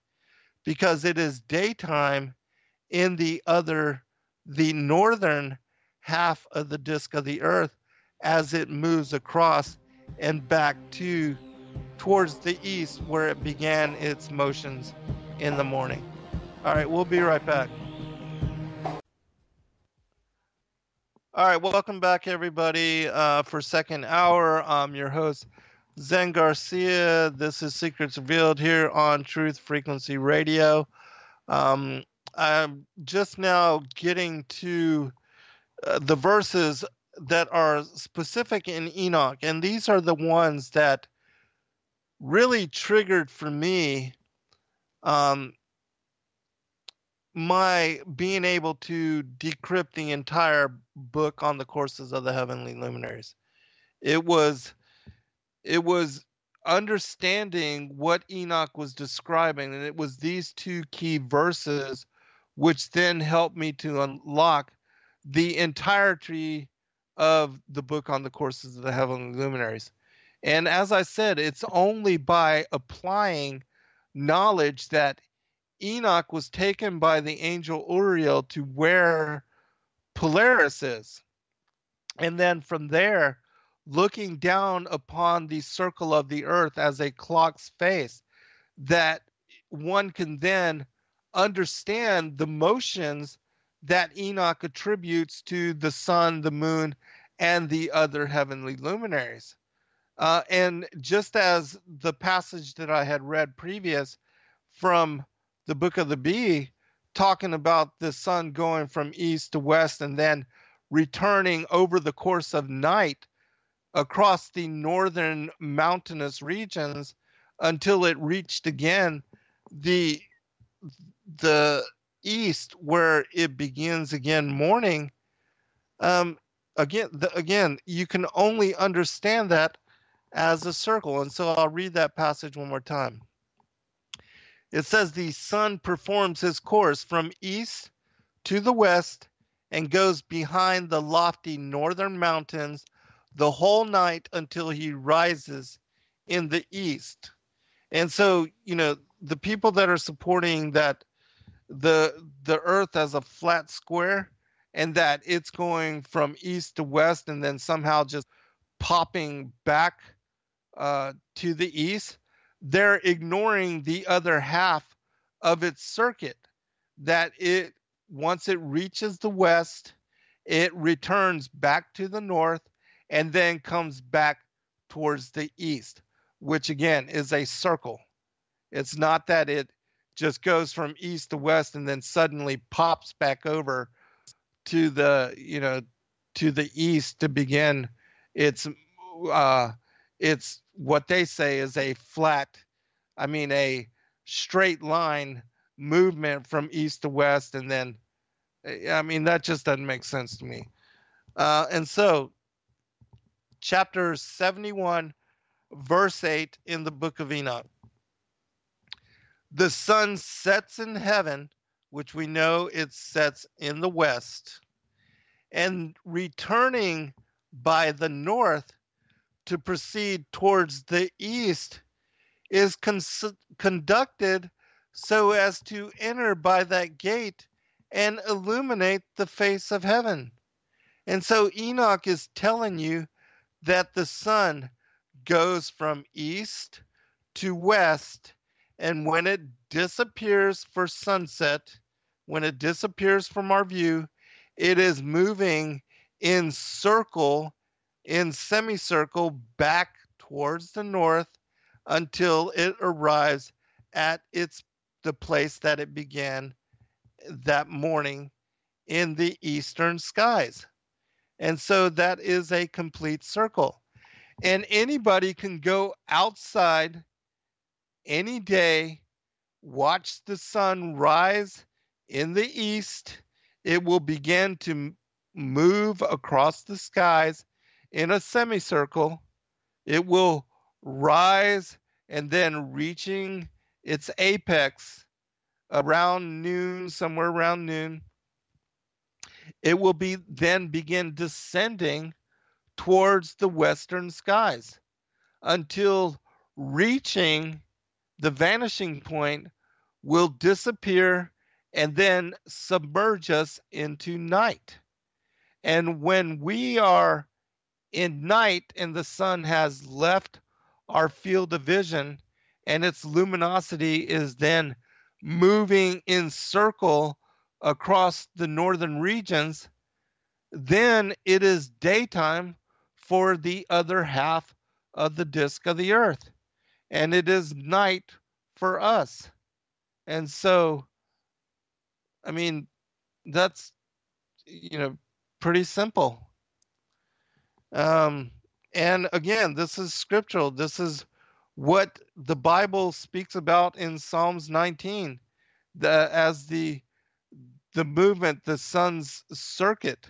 because it is daytime in the northern half of the disk of the earth as it moves across and back towards the east where it began its motions in the morning. All right, we'll be right back. All right, welcome back, everybody, for second hour. I'm your host, Zen Garcia. This is Secrets Revealed here on Truth Frequency Radio. I'm just now getting to the verses that are specific in Enoch, and these are the ones that really triggered for me my being able to decrypt the entire book on the courses of the heavenly luminaries. It was understanding what Enoch was describing, and it was these two key verses which then helped me to unlock the entirety of the book on the courses of the heavenly luminaries. And as I said, it's only by applying knowledge that Enoch was taken by the angel Uriel to where Polaris is. And then from there, looking down upon the circle of the earth as a clock's face, that one can then understand the motions that Enoch attributes to the sun, the moon, and the other heavenly luminaries. And just as the passage that I had read previous from the Book of the Bee, talking about the sun going from east to west and then returning over the course of night across the northern mountainous regions until it reached again the east where it begins again morning. Again, you can only understand that as a circle. And so I'll read that passage one more time. It says, the sun performs his course from east to the west and goes behind the lofty northern mountains the whole night until he rises in the east. And so, the people that are supporting that the earth as a flat square and that it's going from east to west and then somehow just popping back to the east, they're ignoring the other half of its circuit, that once it reaches the west, it returns back to the north and then comes back towards the east, which again is a circle. It's not that it just goes from east to west and then suddenly pops back over to the east to begin its what they say is a straight line movement from east to west. And then, that just doesn't make sense to me. And so chapter 71, verse 8 in the book of Enoch. The sun sets in heaven, which we know it sets in the west, and returning by the north to proceed towards the east is conducted so as to enter by that gate and illuminate the face of heaven. And so Enoch is telling you that the sun goes from east to west, and when it disappears for sunset, when it disappears from our view, it is moving in circle, in semicircle, back towards the north until it arrives at the place that it began that morning in the eastern skies. And so that is a complete circle. And anybody can go outside any day, watch the sun rise in the east. It will begin to move across the skies in a semicircle. It will rise and then reaching its apex around noon, somewhere around noon. It will then begin descending towards the western skies until reaching the vanishing point, will disappear and then submerge us into night. And when we are in night and the sun has left our field of vision and its luminosity is then moving in circle across the northern regions, then it is daytime for the other half of the disk of the earth, and it is night for us. And so, I mean, that's, pretty simple. And again, this is scriptural. This is what the Bible speaks about in Psalms 19, as the movement, the sun's circuit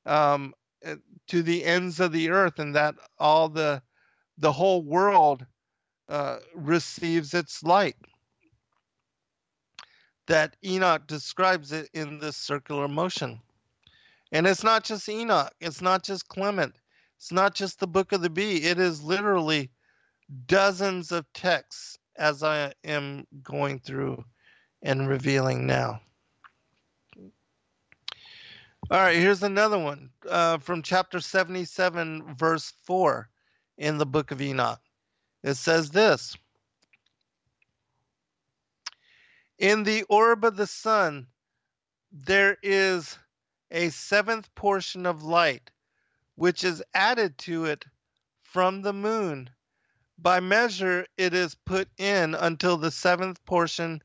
to the ends of the earth, and that all the whole world receives its light. That Enoch describes it in this circular motion. And it's not just Enoch, it's not just Clement, it's not just the Book of the Bee. It is literally dozens of texts as I am going through and revealing now. All right, here's another one from chapter 77, verse 4 in the Book of Enoch. It says this: in the orb of the sun, there is a seventh portion of light, which is added to it from the moon. By measure, it is put in until the seventh portion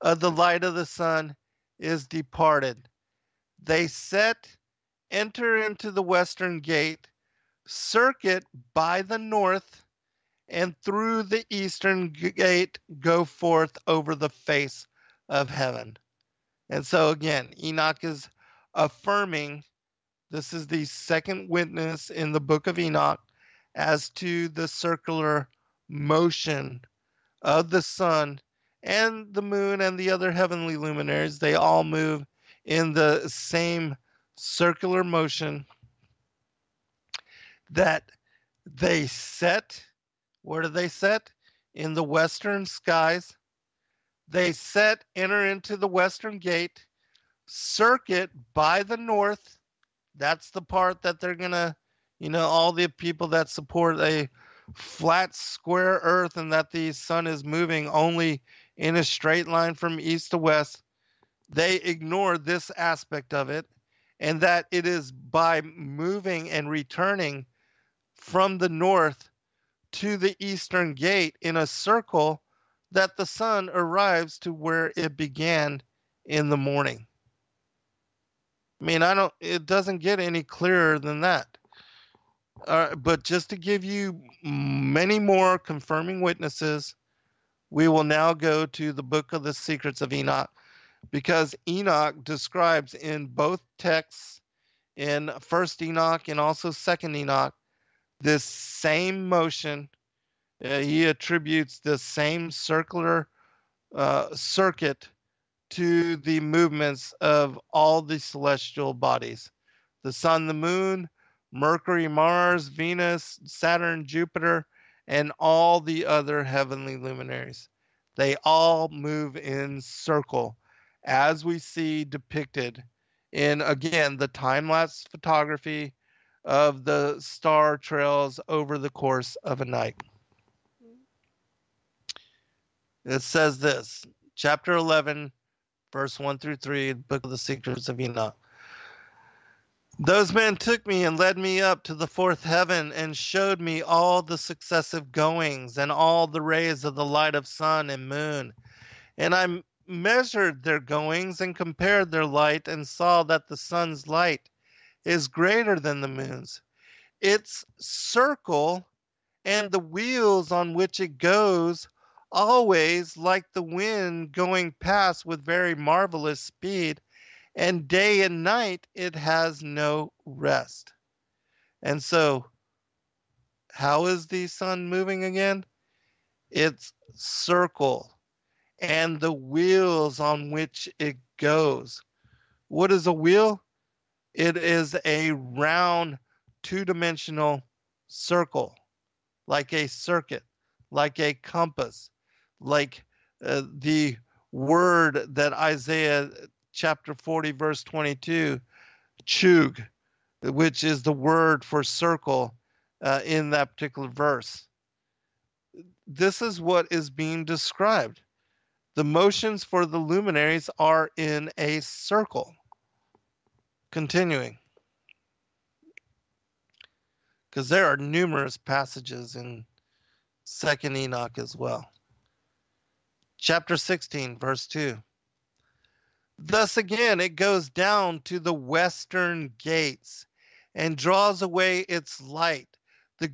of the light of the sun is departed. They enter into the western gate, circuit by the north, and through the eastern gate go forth over the face of heaven. And so again, Enoch is affirming, this is the second witness in the Book of Enoch as to the circular motion of the sun and the moon and the other heavenly luminaries. They all move in the same circular motion, that they set. Where do they set? In the western skies. They enter into the western gate, circuit by the north. That's the part that they're going to, all the people that support a flat square earth and that the sun is moving only in a straight line from east to west, they ignore this aspect of it, and that it is by moving and returning from the north to the eastern gate in a circle that the sun arrives to where it began in the morning. I mean, it doesn't get any clearer than that. But just to give you many more confirming witnesses, we will now go to the Book of the Secrets of Enoch, because Enoch describes in both texts, in First Enoch and also Second Enoch, this same motion. He attributes the same circular circuit to the movements of all the celestial bodies: the sun, the moon, Mercury, Mars, Venus, Saturn, Jupiter, and all the other heavenly luminaries. They all move in circle, as we see depicted in, again, the time-lapse photography of the star trails over the course of a night. It says this, chapter 11, verse 1 through 3, Book of the Secrets of Enoch. Those men took me and led me up to the fourth heaven and showed me all the successive goings and all the rays of the light of sun and moon. And I measured their goings and compared their light and saw that the sun's light is greater than the moon's. Its circle and the wheels on which it goes, always like the wind going past with very marvelous speed, and day and night it has no rest. And so, how is the sun moving again? Its circle and the wheels on which it goes. What is a wheel? It is a round, two-dimensional circle, like a circuit, like a compass, like the word that Isaiah chapter 40, verse 22, chug, which is the word for circle in that particular verse. This is what is being described. The motions for the luminaries are in a circle. Continuing. Because there are numerous passages in 2nd Enoch as well. Chapter 16, verse 2. Thus again it goes down to the western gates and draws away its light, the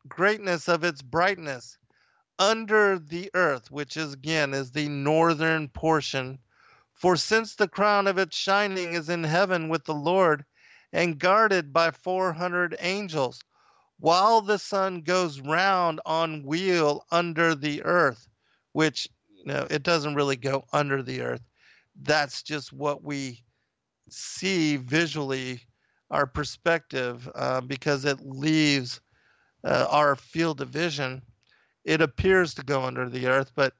greatness of its brightness, under the earth, which is again is the northern portion. For since the crown of its shining is in heaven with the Lord and guarded by 400 angels, while the sun goes round on wheel under the earth, which, it doesn't really go under the earth. That's just what we see visually, our perspective, because it leaves our field of vision. It appears to go under the earth, but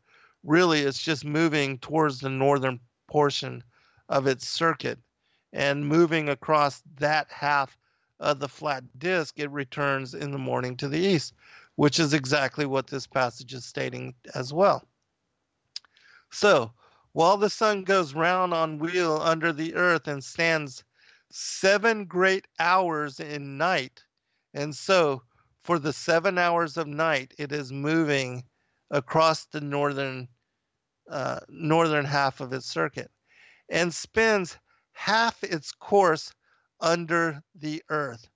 really it's just moving towards the northern portion of its circuit, and moving across that half of the flat disk, it returns in the morning to the east, which is exactly what this passage is stating as well. So, while the sun goes round on wheel under the earth and stands 7 great hours in night, and so for the 7 hours of night, it is moving across the northern half of its circuit, and spends half its course under the earth.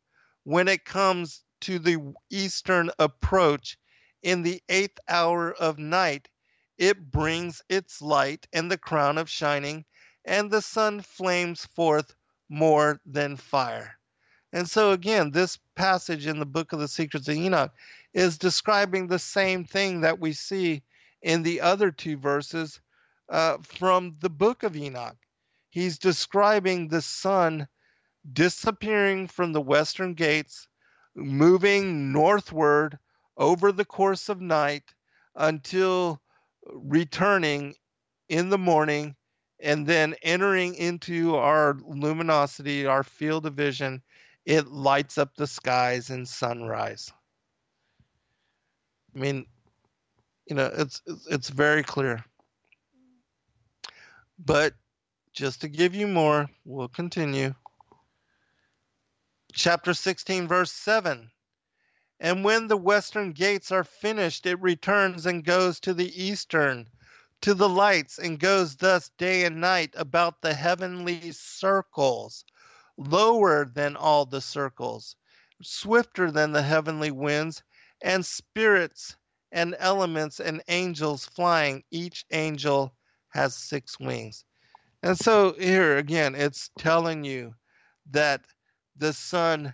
When it comes to the eastern approach in the 8th hour of night, it brings its light and the crown of shining, and the sun flames forth more than fire. And so again, this passage in the Book of the Secrets of Enoch is describing the same thing that we see in the other 2 verses from the Book of Enoch. He's describing the sun disappearing from the western gates, moving northward over the course of night until returning in the morning, and then entering into our luminosity, our field of vision. It lights up the skies in sunrise. I mean, it's very clear. But just to give you more, we'll continue. Chapter 16, verse 7. And when the western gates are finished, it returns and goes to the eastern, to the lights, and goes thus day and night about the heavenly circles, lower than all the circles, swifter than the heavenly winds, and spirits and elements and angels flying. Each angel has 6 wings. And so here again, it's telling you that the sun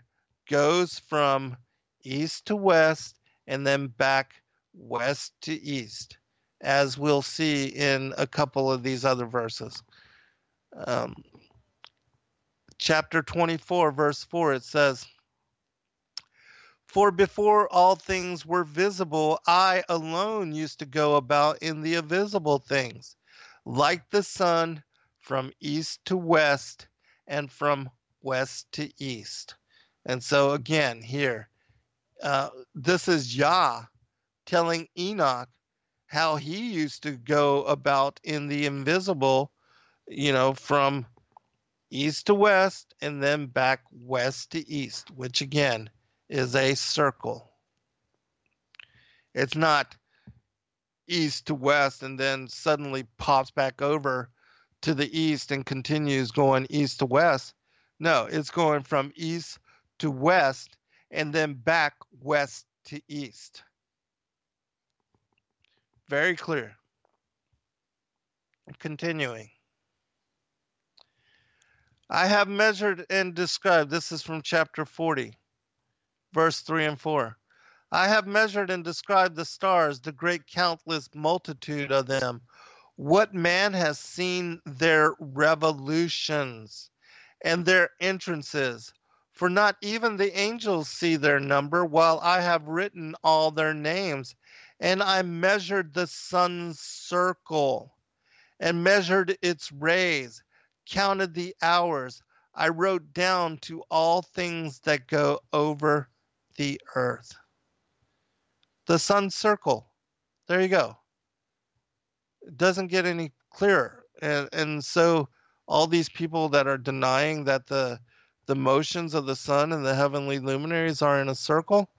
goes from east to west and then back west to east, as we'll see in a couple of these other verses. Chapter 24, verse 4, it says, For before all things were visible, I alone used to go about in the invisible things, like the sun from east to west, and from west to east. And so again, here, this is Yah telling Enoch how he used to go about in the invisible, from east to west and then back west to east, which again is a circle. It's not east to west and then suddenly pops back over to the east and continues going east to west. No, it's going from east to west and then back west to east. Very clear. Continuing. I have measured and described, this is from chapter 40, verse 3 and 4. I have measured and described the stars, the great countless multitude of them. What man has seen their revolutions and their entrances? For not even the angels see their number, while I have written all their names. And I measured the sun's circle and measured its rays, counted the hours. I wrote down to all things that go over the earth. The sun's circle. There you go. It doesn't get any clearer. And so all these people that are denying that the motions of the sun and the heavenly luminaries are in a circle,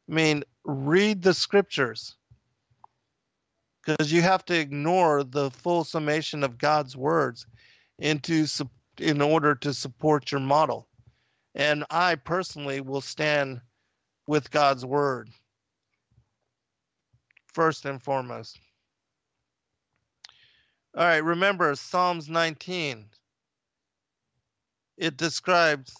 I mean, read the scriptures. Because you have to ignore the full summation of God's words in order to support your model. And I personally will stand with God's word first and foremost. All right, remember Psalms 19. It describes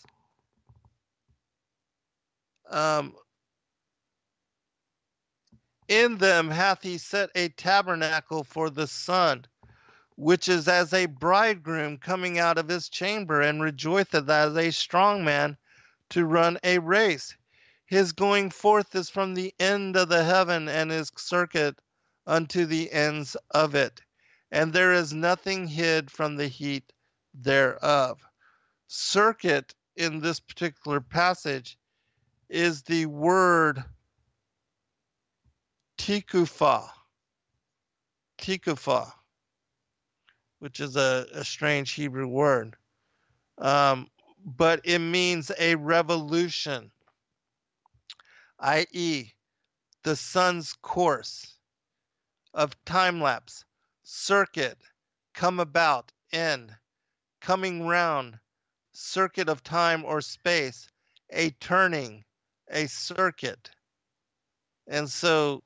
in them hath he set a tabernacle for the sun, which is as a bridegroom coming out of his chamber, and rejoiceth as a strong man to run a race. His going forth is from the end of the heaven, and his circuit unto the ends of it. And there is nothing hid from the heat thereof. Circuit in this particular passage is the word tikufah, which is a strange Hebrew word. But it means a revolution, i.e., the sun's course of time lapse, circuit, come about, end, coming round, circuit of time or space, a turning, a circuit. And so,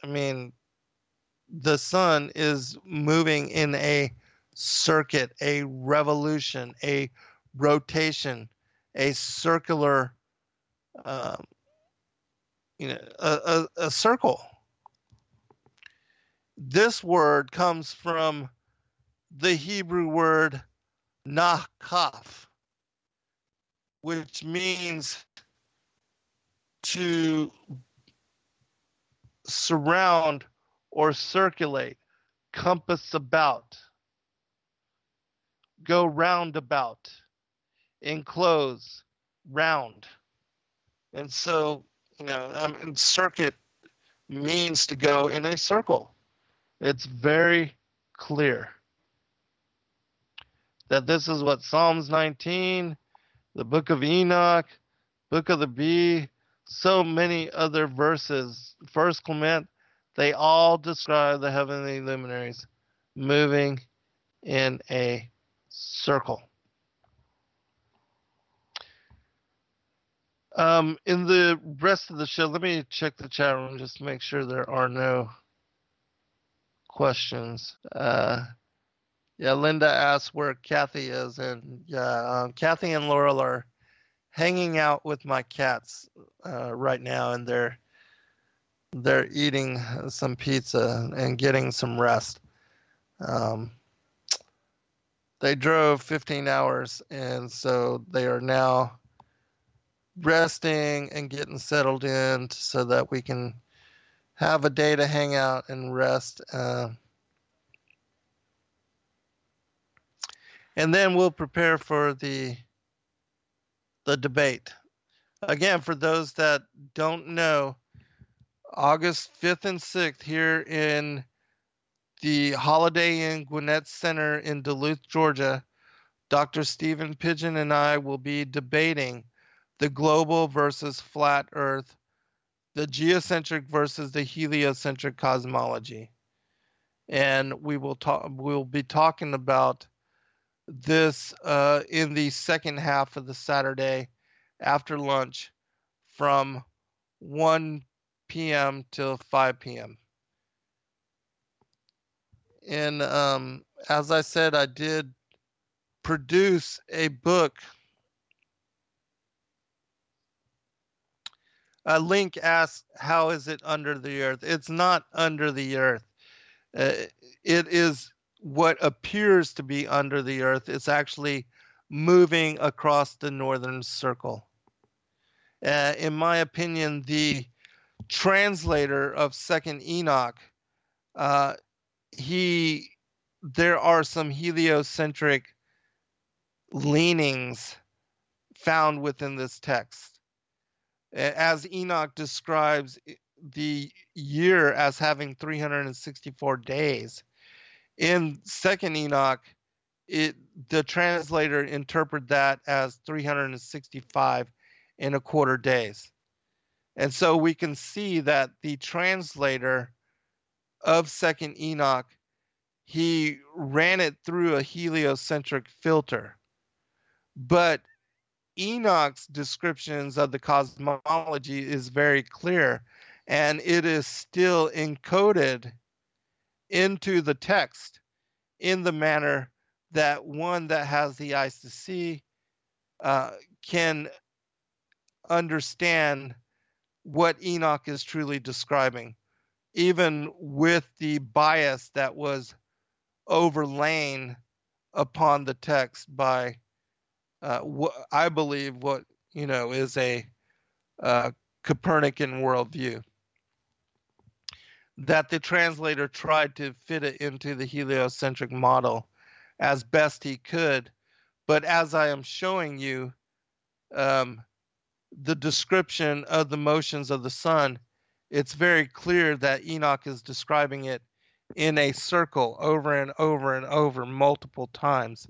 I mean, the sun is moving in a circuit, a revolution, a rotation, a circular, a circle. This word comes from the Hebrew word nakaf, which means to surround or circulate, compass about, go round about, enclose, round. And so, circuit means to go in a circle. It's very clear that this is what Psalms 19, the book of Enoch, book of the Bee, so many other verses, First Clement, they all describe the heavenly luminaries moving in a circle. In the rest of the show, let me check the chat room just to make sure there are no questions. Linda asked where Kathy is, and Kathy and Laurel are hanging out with my cats right now, and they're eating some pizza and getting some rest. They drove 15 hours, and so they are now resting and getting settled in so that we can have a day to hang out and rest. And then we'll prepare for the debate. Again, for those that don't know, August 5th and 6th here in the Holiday Inn Gwinnett Center in Duluth, Georgia, Dr. Stephen Pidgeon and I will be debating the global versus flat Earth, the geocentric versus the heliocentric cosmology. And we'll be talking about this in the second half of the Saturday after lunch from 1 p.m. till 5 p.m. And as I said, I did produce a book. Link asks, how is it under the earth? It's not under the earth. It is what appears to be under the earth. It's actually moving across the northern circle. In my opinion, the translator of Second Enoch, there are some heliocentric leanings found within this text. As Enoch describes the year as having 364 days, in Second Enoch, the translator interpreted that as 365 and a quarter days. And so we can see that the translator of Second Enoch, he ran it through a heliocentric filter. But Enoch's descriptions of the cosmology is very clear, and it is still encoded into the text in the manner that one that has the eyes to see can understand what Enoch is truly describing, even with the bias that was overlain upon the text by I believe what is a Copernican worldview, that the translator tried to fit it into the heliocentric model as best he could. But as I am showing you, the description of the motions of the sun, it's very clear that Enoch is describing it in a circle over and over and over multiple times,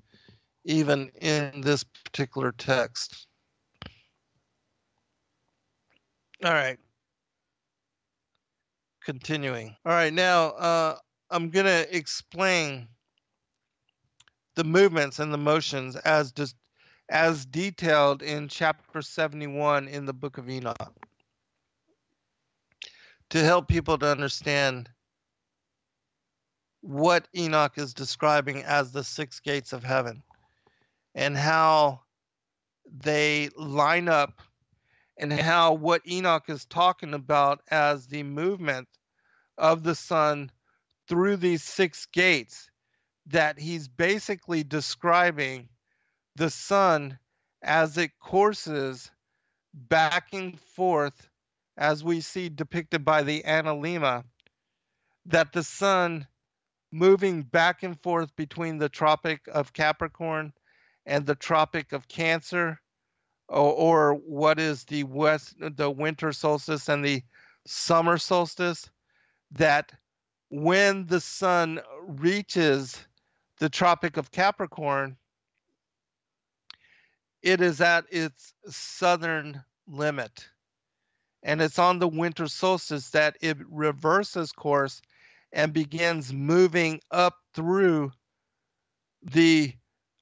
even in this particular text. All right. Continuing. All right, now I'm going to explain the movements and the motions as detailed in chapter 71 in the book of Enoch, to help people to understand what Enoch is describing as the six gates of heaven and how they line up, and how what Enoch is talking about as the movement of the sun through these six gates, that he's basically describing the sun as it courses back and forth, as we see depicted by the analemma, that the sun moving back and forth between the Tropic of Capricorn and the Tropic of Cancer, or what is the winter solstice and the summer solstice, that when the sun reaches the Tropic of Capricorn, it is at its southern limit. And it's on the winter solstice that it reverses course and begins moving up through the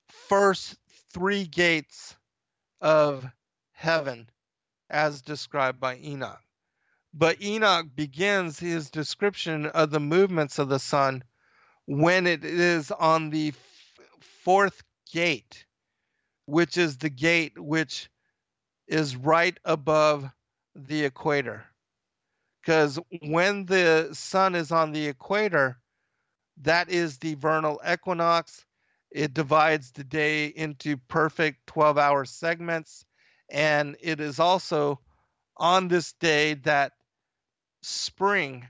first three gates of heaven as described by Enoch. But Enoch begins his description of the movements of the sun when it is on the fourth gate, which is the gate which is right above the equator. Because when the sun is on the equator, that is the vernal equinox. It divides the day into perfect 12-hour segments. And it is also on this day that spring,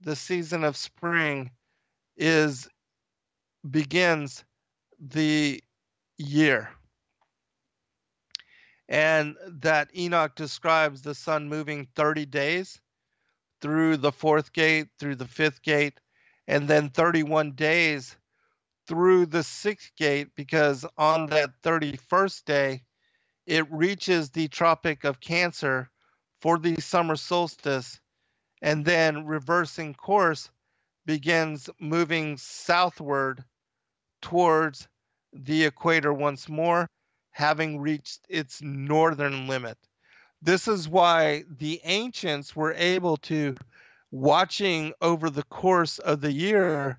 the season of spring, begins the year. And that Enoch describes the sun moving 30 days through the fourth gate, through the fifth gate, and then 31 days through the sixth gate, because on that 31st day, it reaches the Tropic of Cancer for the summer solstice, and then reversing course begins moving southward towards the equator once more, having reached its northern limit. This is why the ancients were able to, watching over the course of the year,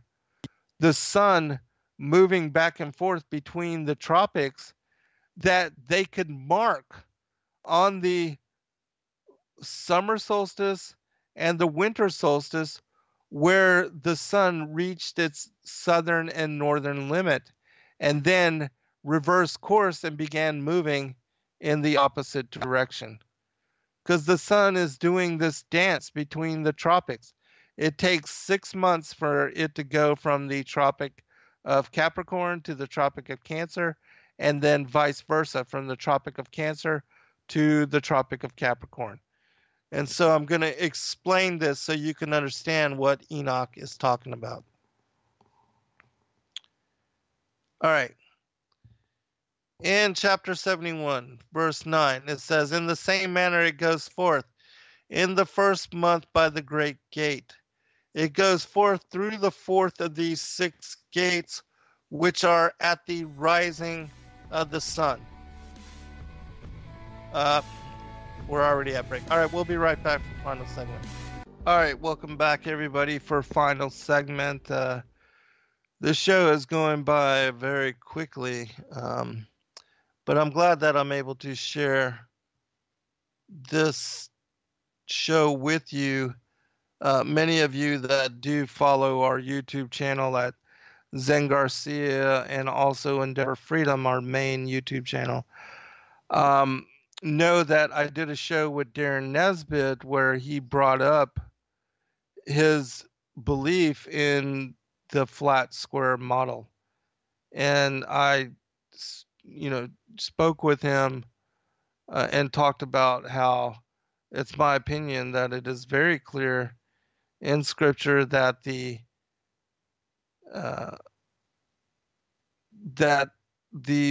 the sun moving back and forth between the tropics, that they could mark on the summer solstice and the winter solstice where the sun reached its southern and northern limit, and then reversed course and began moving in the opposite direction. Because the sun is doing this dance between the tropics. It takes 6 months for it to go from the Tropic of Capricorn to the Tropic of Cancer, and then vice versa from the Tropic of Cancer to the Tropic of Capricorn. And so I'm going to explain this so you can understand what Enoch is talking about. All right. In chapter 71, verse 9, it says, "In the same manner it goes forth in the first month by the great gate. It goes forth through the fourth of these 6 gates, which are at the rising of the sun." We're already at break. All right, we'll be right back for final segment. All right, welcome back, everybody, for final segment. This show is going by very quickly, but I'm glad that I'm able to share this show with you. Many of you that do follow our YouTube channel at Zen Garcia and also Endeavor Freedom, our main YouTube channel, know that I did a show with Darren Nesbitt where he brought up his belief in the flat square model. And I, spoke with him and talked about how it's my opinion that it is very clear in Scripture that the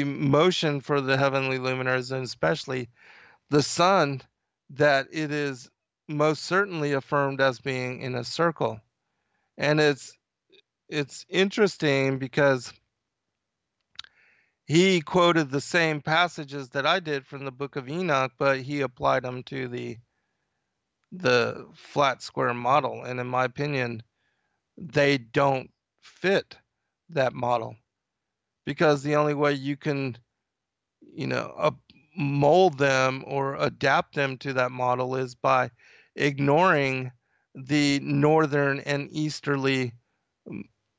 motion for the heavenly luminaries, and especially the sun, that it is most certainly affirmed as being in a circle. And it's interesting because he quoted the same passages that I did from the book of Enoch, but he applied them to the flat square model. And in my opinion, they don't fit that model, because the only way you can, mold them or adapt them to that model is by ignoring the northern and easterly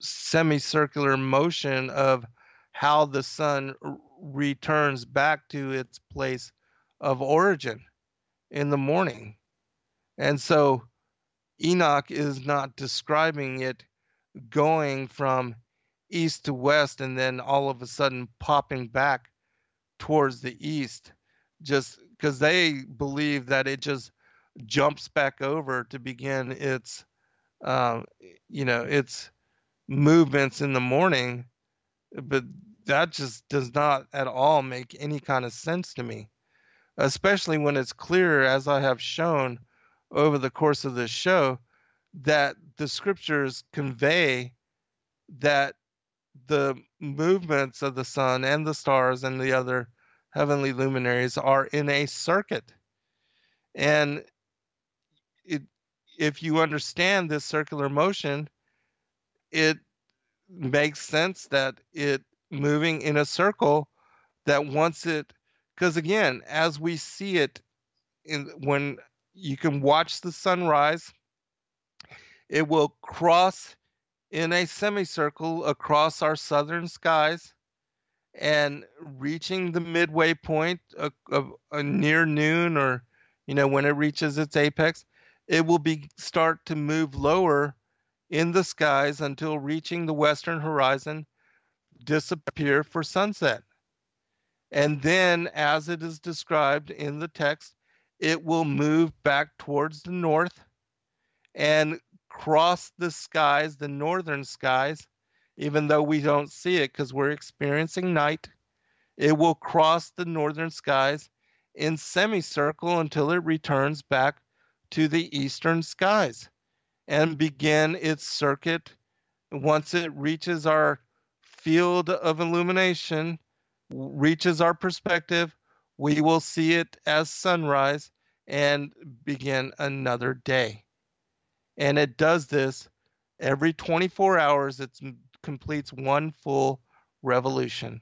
semicircular motion of how the sun returns back to its place of origin in the morning. And so Enoch is not describing it going from east to west and then all of a sudden popping back towards the east, just because they believe that it just jumps back over to begin its its movements in the morning. But that just does not at all make any kind of sense to me, especially when it's clear, as I have shown over the course of this show, that the scriptures convey that the movements of the sun and the stars and the other heavenly luminaries are in a circuit. And if you understand this circular motion, it makes sense that it moving in a circle, that once it, because again, as we see it when you can watch the sunrise, it will cross in a semicircle across our southern skies, and reaching the midway point of near noon, or when it reaches its apex, it will start to move lower in the skies until reaching the western horizon, disappear for sunset. And then, as it is described in the text, it will move back towards the north and cross the skies, the northern skies, even though we don't see it because we're experiencing night. It will cross the northern skies in semicircle until it returns back to the eastern skies and begin its circuit. Once it reaches our field of illumination, reaches our perspective, we will see it as sunrise and begin another day. And it does this every 24 hours. It completes one full revolution.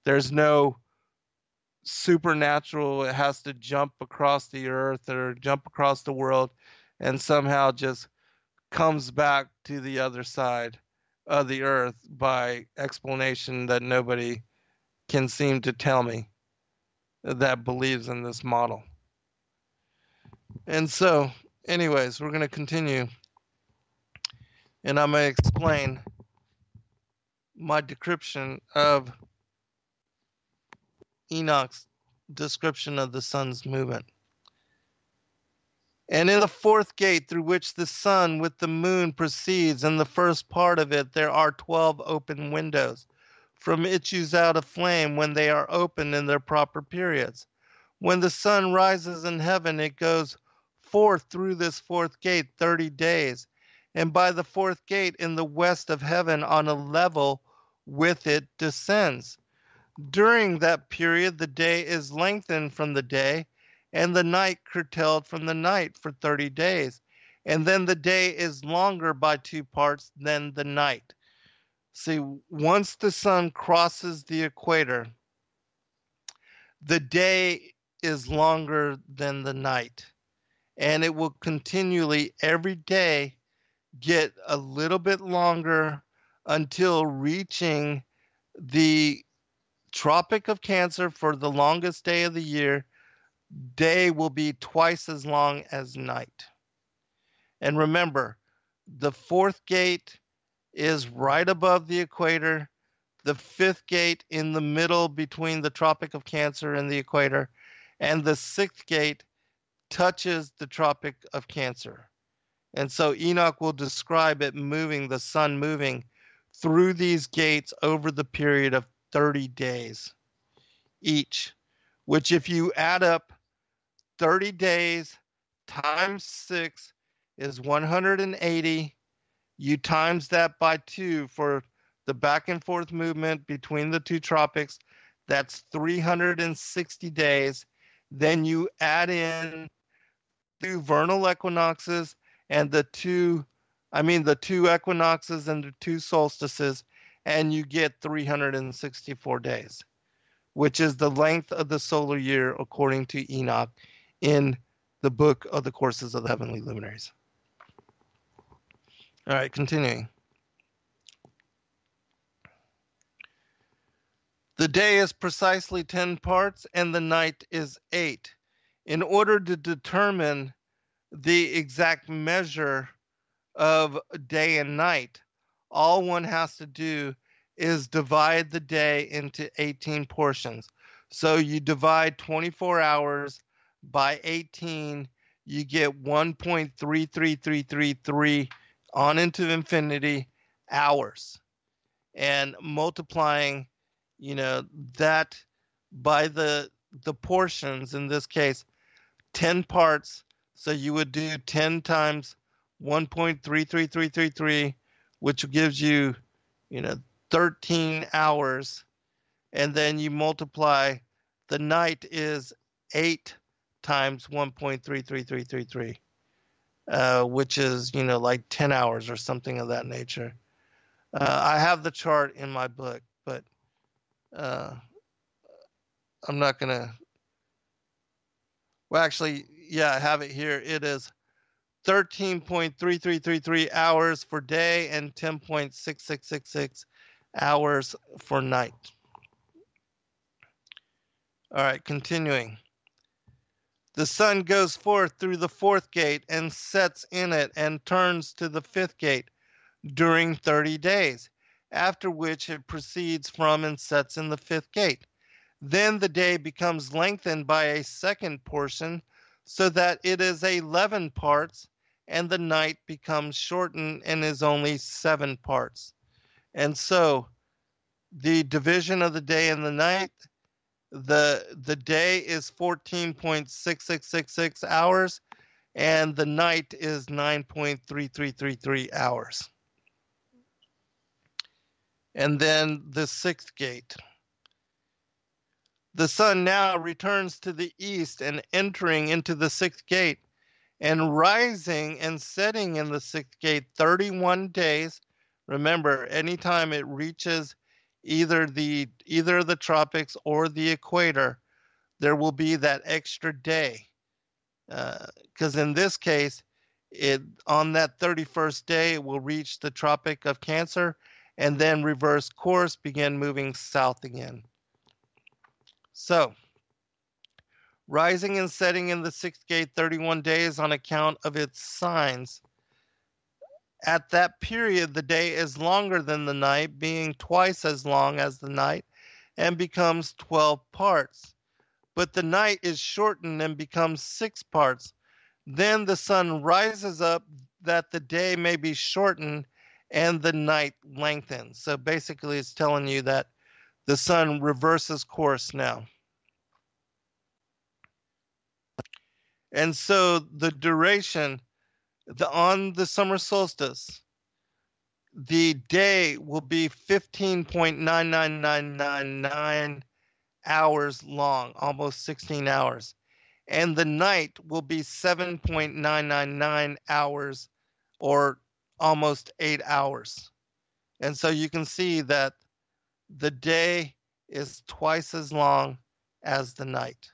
There's no supernatural, it has to jump across the earth or jump across the world and somehow just comes back to the other side of the earth by explanation that nobody can seem to tell me that believes in this model. And so, anyways, we're going to continue. And I'm going to explain my description of Enoch's description of the sun's movement. And in the fourth gate through which the sun with the moon proceeds, in the first part of it, there are 12 open windows. From issues out a flame when they are open in their proper periods. When the sun rises in heaven, it goes forth through this fourth gate 30 days. And by the fourth gate in the west of heaven on a level with it descends. During that period, the day is lengthened from the day, and the night curtailed from the night for 30 days. And then the day is longer by 2 parts than the night. See, once the sun crosses the equator, the day is longer than the night. And it will continually, every day, get a little bit longer until reaching the Tropic of Cancer for the longest day of the year. Day will be twice as long as night. And remember, the fourth gate is right above the equator, the fifth gate in the middle between the Tropic of Cancer and the equator, and the sixth gate touches the Tropic of Cancer. And so Enoch will describe it moving, the sun moving through these gates over the period of 30 days each, which if you add up 30 days times 6 is 180. You times that by 2 for the back and forth movement between the two tropics. That's 360 days. Then you add in 2 vernal equinoxes and the two equinoxes and the 2 solstices, and you get 364 days, which is the length of the solar year according to Enoch in the book of the Courses of the Heavenly Luminaries. All right, continuing. The day is precisely 10 parts and the night is 8. In order to determine the exact measure of day and night, all one has to do is divide the day into 18 portions. So you divide 24 hours by 18, you get 1.33333 on into infinity hours. And multiplying, that by the portions, in this case, 10 parts. So you would do 10 times 1.33333, which gives you, 13 hours. And then you multiply, the night is 8 times 1.33333, which is, like 10 hours or something of that nature. I have the chart in my book, but I'm not going to. Well, actually, yeah, I have it here. It is 13.3333 hours for day and 10.6666 hours for night. All right, continuing. The sun goes forth through the fourth gate and sets in it and turns to the fifth gate during 30 days. after which it proceeds from and sets in the fifth gate. Then the day becomes lengthened by a second portion, so that it is 11 parts, and the night becomes shortened and is only 7 parts. And so the division of the day and the night, the day is 14.6666 hours, and the night is 9.3333 hours. And then the sixth gate. The sun now returns to the east and entering into the sixth gate, and rising and setting in the sixth gate 31 days. Remember, anytime it reaches either of the tropics or the equator, there will be that extra day. Because in this case, on that 31st day, it will reach the Tropic of Cancer and then reverse course, begin moving south again. So, rising and setting in the sixth gate 31 days on account of its signs. At that period, the day is longer than the night, being twice as long as the night, and becomes 12 parts. But the night is shortened and becomes 6 parts. Then the sun rises up that the day may be shortened and the night lengthened. So basically it's telling you that the sun reverses course now. And so the duration, on the summer solstice, the day will be 15.99999 hours long, almost 16 hours. And the night will be 7.999 hours, or almost 8 hours. And so you can see that the day is twice as long as the night.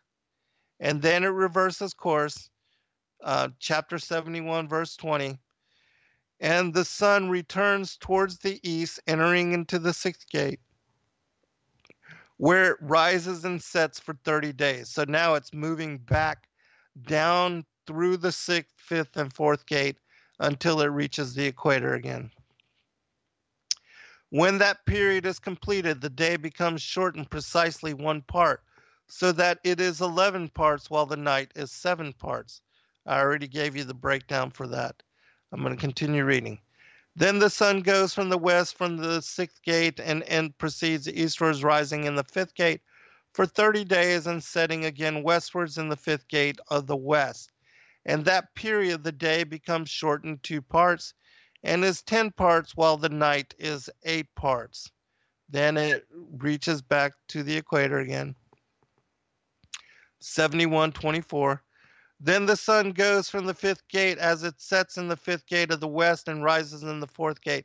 And then it reverses course, chapter 71, verse 20. And the sun returns towards the east, entering into the sixth gate, where it rises and sets for 30 days. So now it's moving back down through the sixth, fifth, and fourth gate until it reaches the equator again. When that period is completed, the day becomes shortened precisely 1 part, so that it is 11 parts while the night is 7 parts. I already gave you the breakdown for that. I'm going to continue reading. Then the sun goes from the west from the sixth gate and proceeds eastwards, rising in the fifth gate for 30 days and setting again westwards in the fifth gate of the west. And that period the day becomes shortened 2 parts and is 10 parts while the night is 8 parts. Then it reaches back to the equator again. 71:24. Then the sun goes from the fifth gate as it sets in the fifth gate of the west and rises in the fourth gate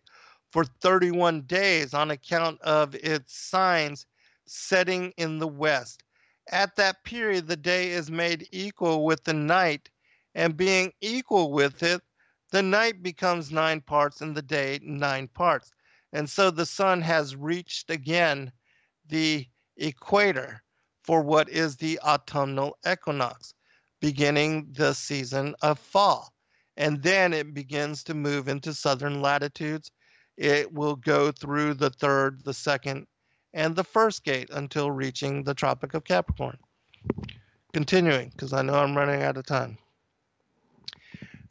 for 31 days on account of its signs setting in the west. At that period, the day is made equal with the night, and being equal with it, the night becomes 9 parts and the day 9 parts. And so the sun has reached again the equator for what is the autumnal equinox, beginning the season of fall. And then it begins to move into southern latitudes. It will go through the third, the second, and the first gate until reaching the Tropic of Capricorn. Continuing, because I know I'm running out of time.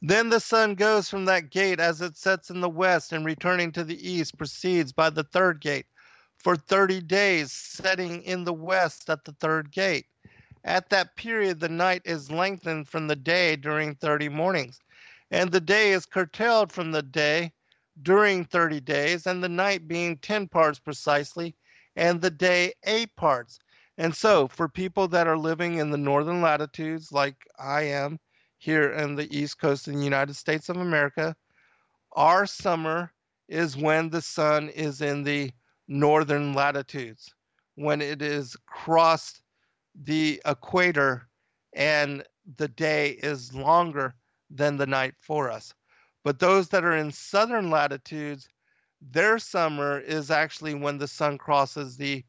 Then the sun goes from that gate as it sets in the west and returning to the east proceeds by the third gate for 30 days, setting in the west at the third gate. At that period, the night is lengthened from the day during 30 mornings, and the day is curtailed from the day during 30 days, and the night being 10 parts precisely, and the day 8 parts. And so, for people that are living in the northern latitudes, like I am here in the east coast of the United States of America, our summer is when the sun is in the northern latitudes, when it is crossed the equator and the day is longer than the night for us. But those that are in southern latitudes, their summer is actually when the sun crosses the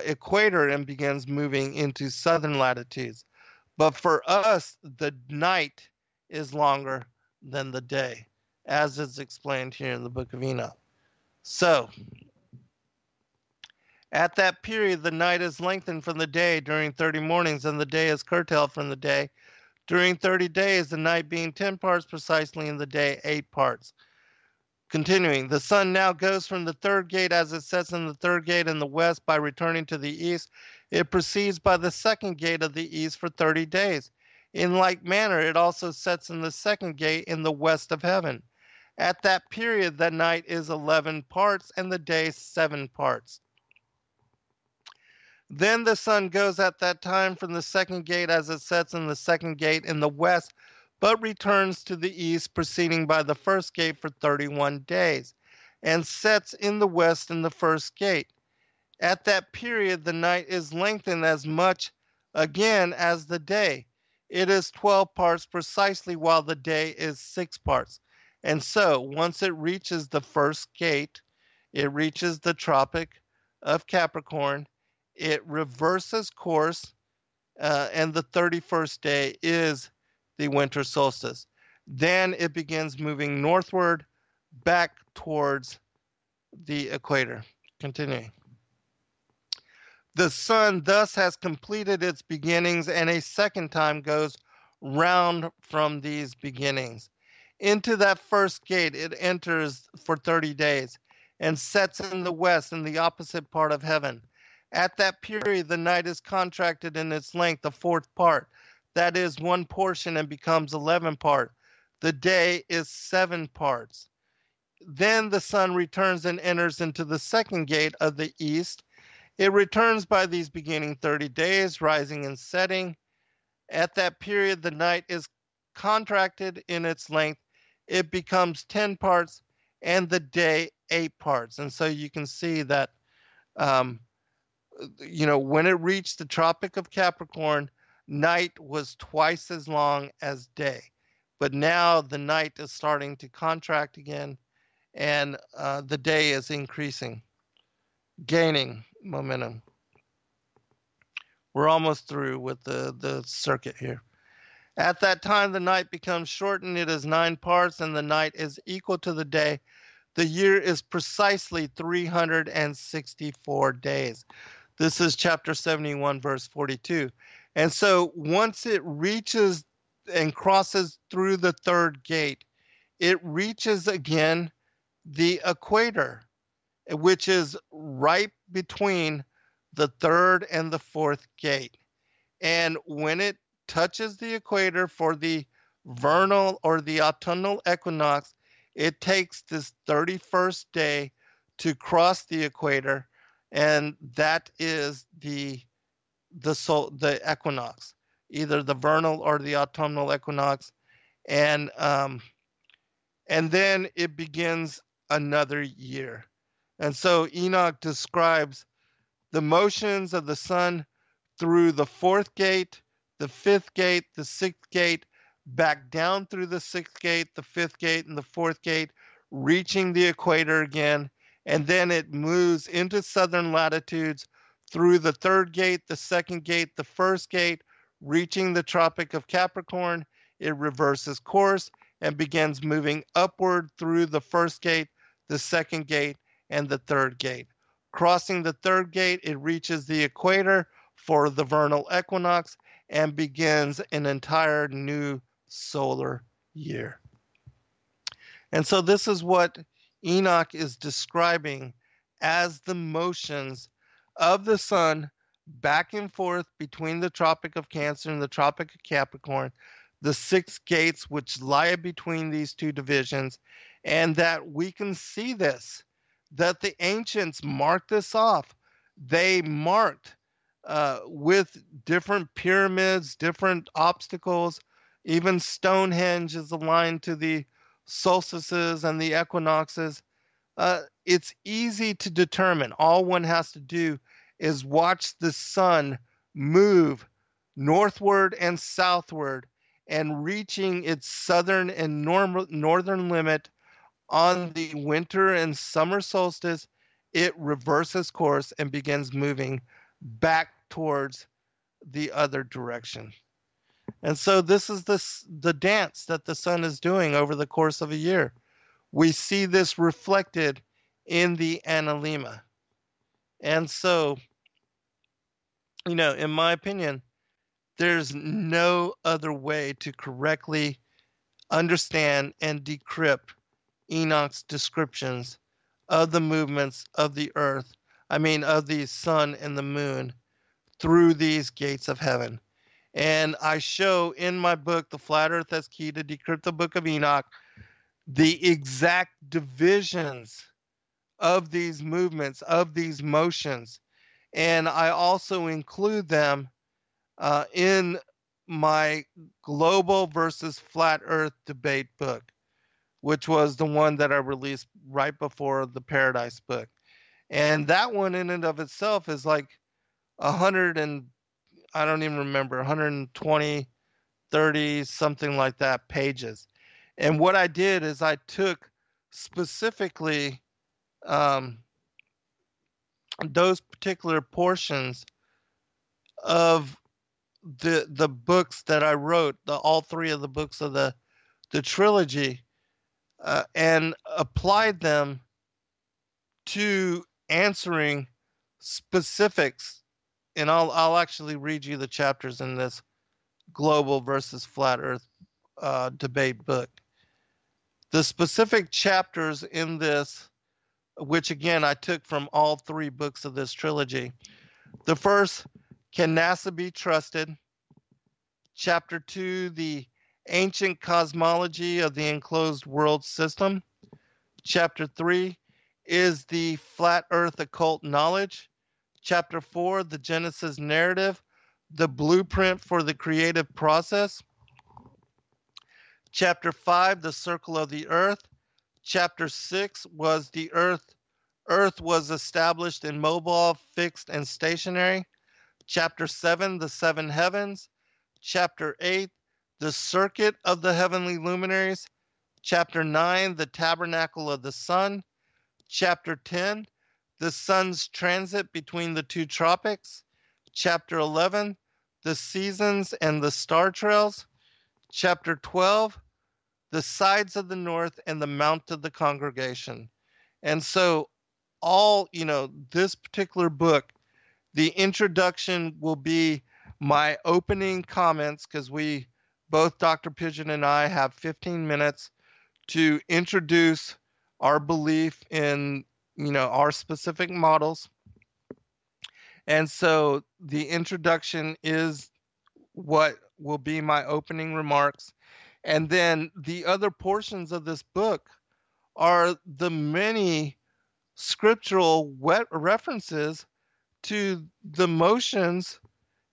equator and begins moving into southern latitudes. But for us, the night is longer than the day, as is explained here in the book of Enoch. So, At that period, the night is lengthened from the day during 30 mornings, and the day is curtailed from the day during 30 days, the night being 10 parts precisely, and the day 8 parts. Continuing, the sun now goes from the third gate as it sets in the third gate in the west by returning to the east. It proceeds by the second gate of the east for 30 days. In like manner, it also sets in the second gate in the west of heaven. At that period, the night is 11 parts and the day 7 parts. Then the sun goes at that time from the second gate as it sets in the second gate in the west, but returns to the east, proceeding by the first gate for 31 days, and sets in the west in the first gate. At that period, the night is lengthened as much again as the day. It is 12 parts precisely, while the day is 6 parts. And so, once it reaches the first gate, it reaches the Tropic of Capricorn, it reverses course, and the 31st day is the winter solstice. Then it begins moving northward back towards the equator. Continuing. The sun thus has completed its beginnings, and a second time goes round from these beginnings. Into that first gate it enters for 30 days, and sets in the west in the opposite part of heaven. At that period the night is contracted in its length a fourth part, that is one portion, and becomes 11 parts. The day is 7 parts. Then the sun returns and enters into the second gate of the east. It returns by these beginning 30 days, rising and setting. At that period, the night is contracted in its length. It becomes 10 parts, and the day 8 parts. And so you can see that, when it reached the Tropic of Capricorn, night was twice as long as day. But now the night is starting to contract again, and the day is increasing, gaining momentum. We're almost through with the circuit here. At that time, the night becomes shortened. It is 9 parts, and the night is equal to the day. The year is precisely 364 days. This is chapter 71, verse 42. And so once it reaches and crosses through the third gate, it reaches again the equator, which is right between the third and the fourth gate. And when it touches the equator for the vernal or the autumnal equinox, it takes this 31st day to cross the equator, and that is the equinox, either the vernal or the autumnal equinox, and then it begins another year. And so Enoch describes the motions of the sun through the fourth gate, the fifth gate, the sixth gate, back down through the sixth gate, the fifth gate, and the fourth gate, reaching the equator again, and then it moves into southern latitudes through the third gate, the second gate, the first gate, reaching the Tropic of Capricorn. It reverses course and begins moving upward through the first gate, the second gate, and the third gate. Crossing the third gate, it reaches the equator for the vernal equinox and begins an entire new solar year. And so this is what Enoch is describing as the motions of the sun back and forth between the Tropic of Cancer and the Tropic of Capricorn, the 6 gates which lie between these two divisions, and that we can see this, that the ancients marked this off. They marked with different pyramids, different obstacles. Even Stonehenge is aligned to the solstices and the equinoxes. It's easy to determine. All one has to do is watch the sun move northward and southward, and reaching its southern and northern limit on the winter and summer solstice, it reverses course and begins moving back towards the other direction. And so this is the dance that the sun is doing over the course of a year. We see this reflected in the analemma. And so, in my opinion, there's no other way to correctly understand and decrypt Enoch's descriptions of the movements of the earth, of the sun and the moon through these gates of heaven. And I show in my book, The Flat Earth as Key to Decrypt the Book of Enoch, the exact divisions of these movements, of these motions. And I also include them in my global versus flat earth debate book, which was the one that I released right before the Paradise book. And that one in and of itself is like 100 and I don't even remember, 120, 30, something like that pages. And what I did is I took specifically those particular portions of the books that I wrote, all three of the books of the trilogy, and applied them to answering specifics. And I'll actually read you the chapters in this global versus flat earth debate book. The specific chapters in this, which again I took from all three books of this trilogy. The first, Can NASA Be Trusted? Chapter 2, The Ancient Cosmology of the Enclosed World System. Chapter 3, Is the Flat Earth Occult Knowledge? Chapter 4, The Genesis Narrative, The Blueprint for the Creative Process. Chapter 5, The Circle of the Earth. Chapter 6 was the Earth was established in mobile, fixed, and stationary. Chapter 7, The Seven Heavens. Chapter 8, The Circuit of the Heavenly Luminaries. Chapter 9, The Tabernacle of the Sun. Chapter 10, The Sun's Transit Between the Two Tropics. Chapter 11, The Seasons and the Star Trails. Chapter 12, The Sides of the North and the Mount of the Congregation. And so this particular book, the introduction will be my opening comments, because we both, Dr. Pigeon and I, have 15 minutes to introduce our belief in, our specific models. And so the introduction is what will be my opening remarks. And then the other portions of this book are the many scriptural references to the motions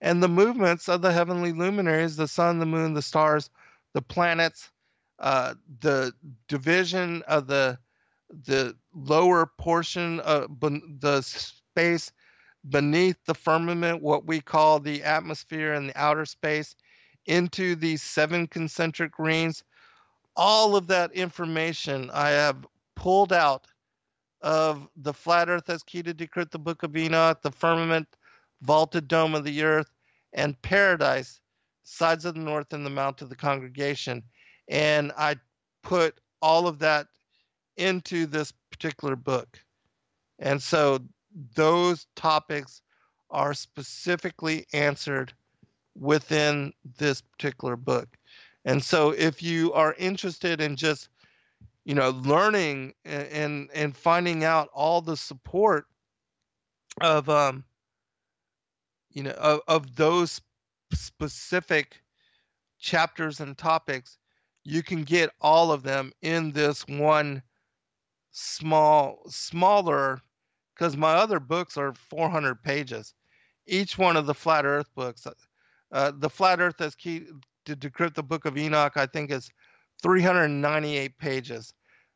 and the movements of the heavenly luminaries, the sun, the moon, the stars, the planets, the division of the lower portion of the space beneath the firmament, what we call the atmosphere and the outer space, into these 7 concentric rings. All of that information I have pulled out of The Flat Earth as Key to Decrypt the Book of Enoch, The Firmament, Vaulted Dome of the Earth, and Paradise, Sides of the North and the Mount of the Congregation. And I put all of that into this particular book. And so those topics are specifically answered within this particular book. And so if you are interested in just learning and finding out all the support of of those specific chapters and topics, you can get all of them in this one smaller, because my other books are 400 pages. Each one of the Flat Earth books, the Flat Earth as Key to Decrypt the Book of Enoch, I think is 398 pages.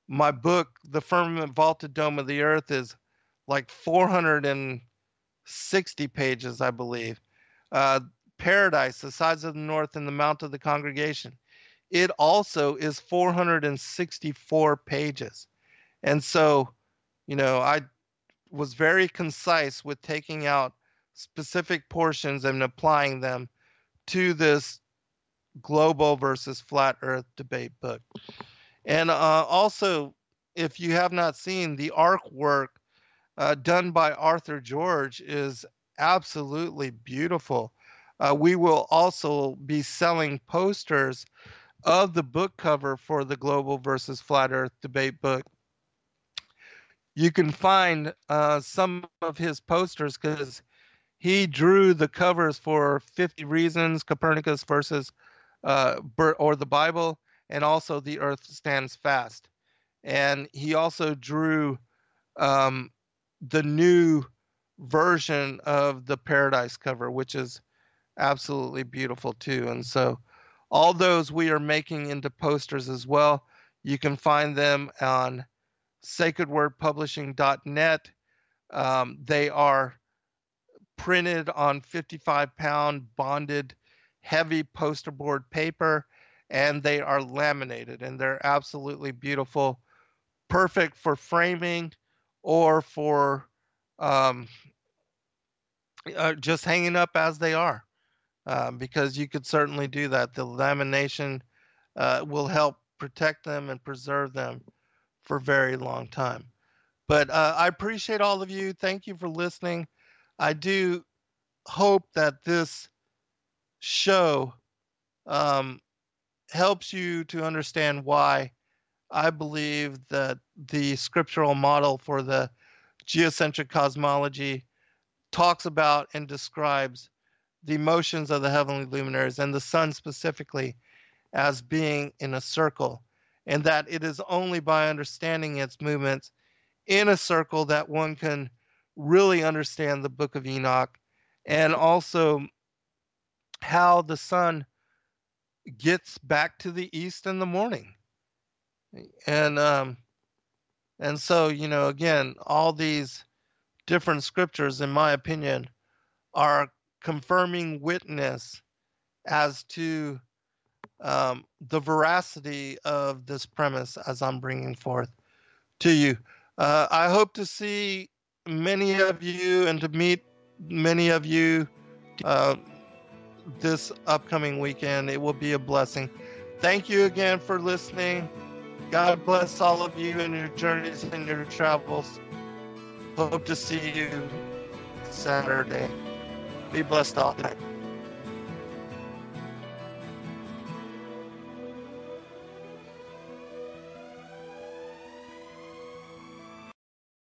My book, The Firmament Vaulted Dome of the Earth, is like 460 pages, I believe. Paradise, The Sides of the North and the Mount of the Congregation, it also is 464 pages. And so, I was very concise with taking out specific portions and applying them to this global versus flat earth debate book. And also, if you have not seen the artwork done by Arthur George is absolutely beautiful. We will also be selling posters of the book cover for the Global versus Flat Earth debate book. You can find some of his posters because he drew the covers for 50 Reasons, Copernicus versus or the Bible, and also The Earth Stands Fast. And he also drew the new version of the Paradise cover, which is absolutely beautiful too. And so all those we are making into posters as well. You can find them on sacredwordpublishing.net. They are printed on 55-pound bonded heavy poster board paper, and they are laminated, and they're absolutely beautiful, perfect for framing or for just hanging up as they are, because you could certainly do that. The lamination will help protect them and preserve them for a very long time. But I appreciate all of you. Thank you for listening. I do hope that this show helps you to understand why I believe that the scriptural model for the geocentric cosmology talks about and describes the motions of the heavenly luminaries and the sun specifically as being in a circle, and that it is only by understanding its movements in a circle that one can really understand the book of Enoch, and also how the sun gets back to the east in the morning. And so, again, all these different scriptures, in my opinion, are confirming witness as to the veracity of this premise as I'm bringing forth to you. I hope to see many of you and to meet many of you this upcoming weekend. It will be a blessing. Thank you again for listening. God bless all of you in your journeys and your travels. Hope to see you Saturday. Be blessed all day.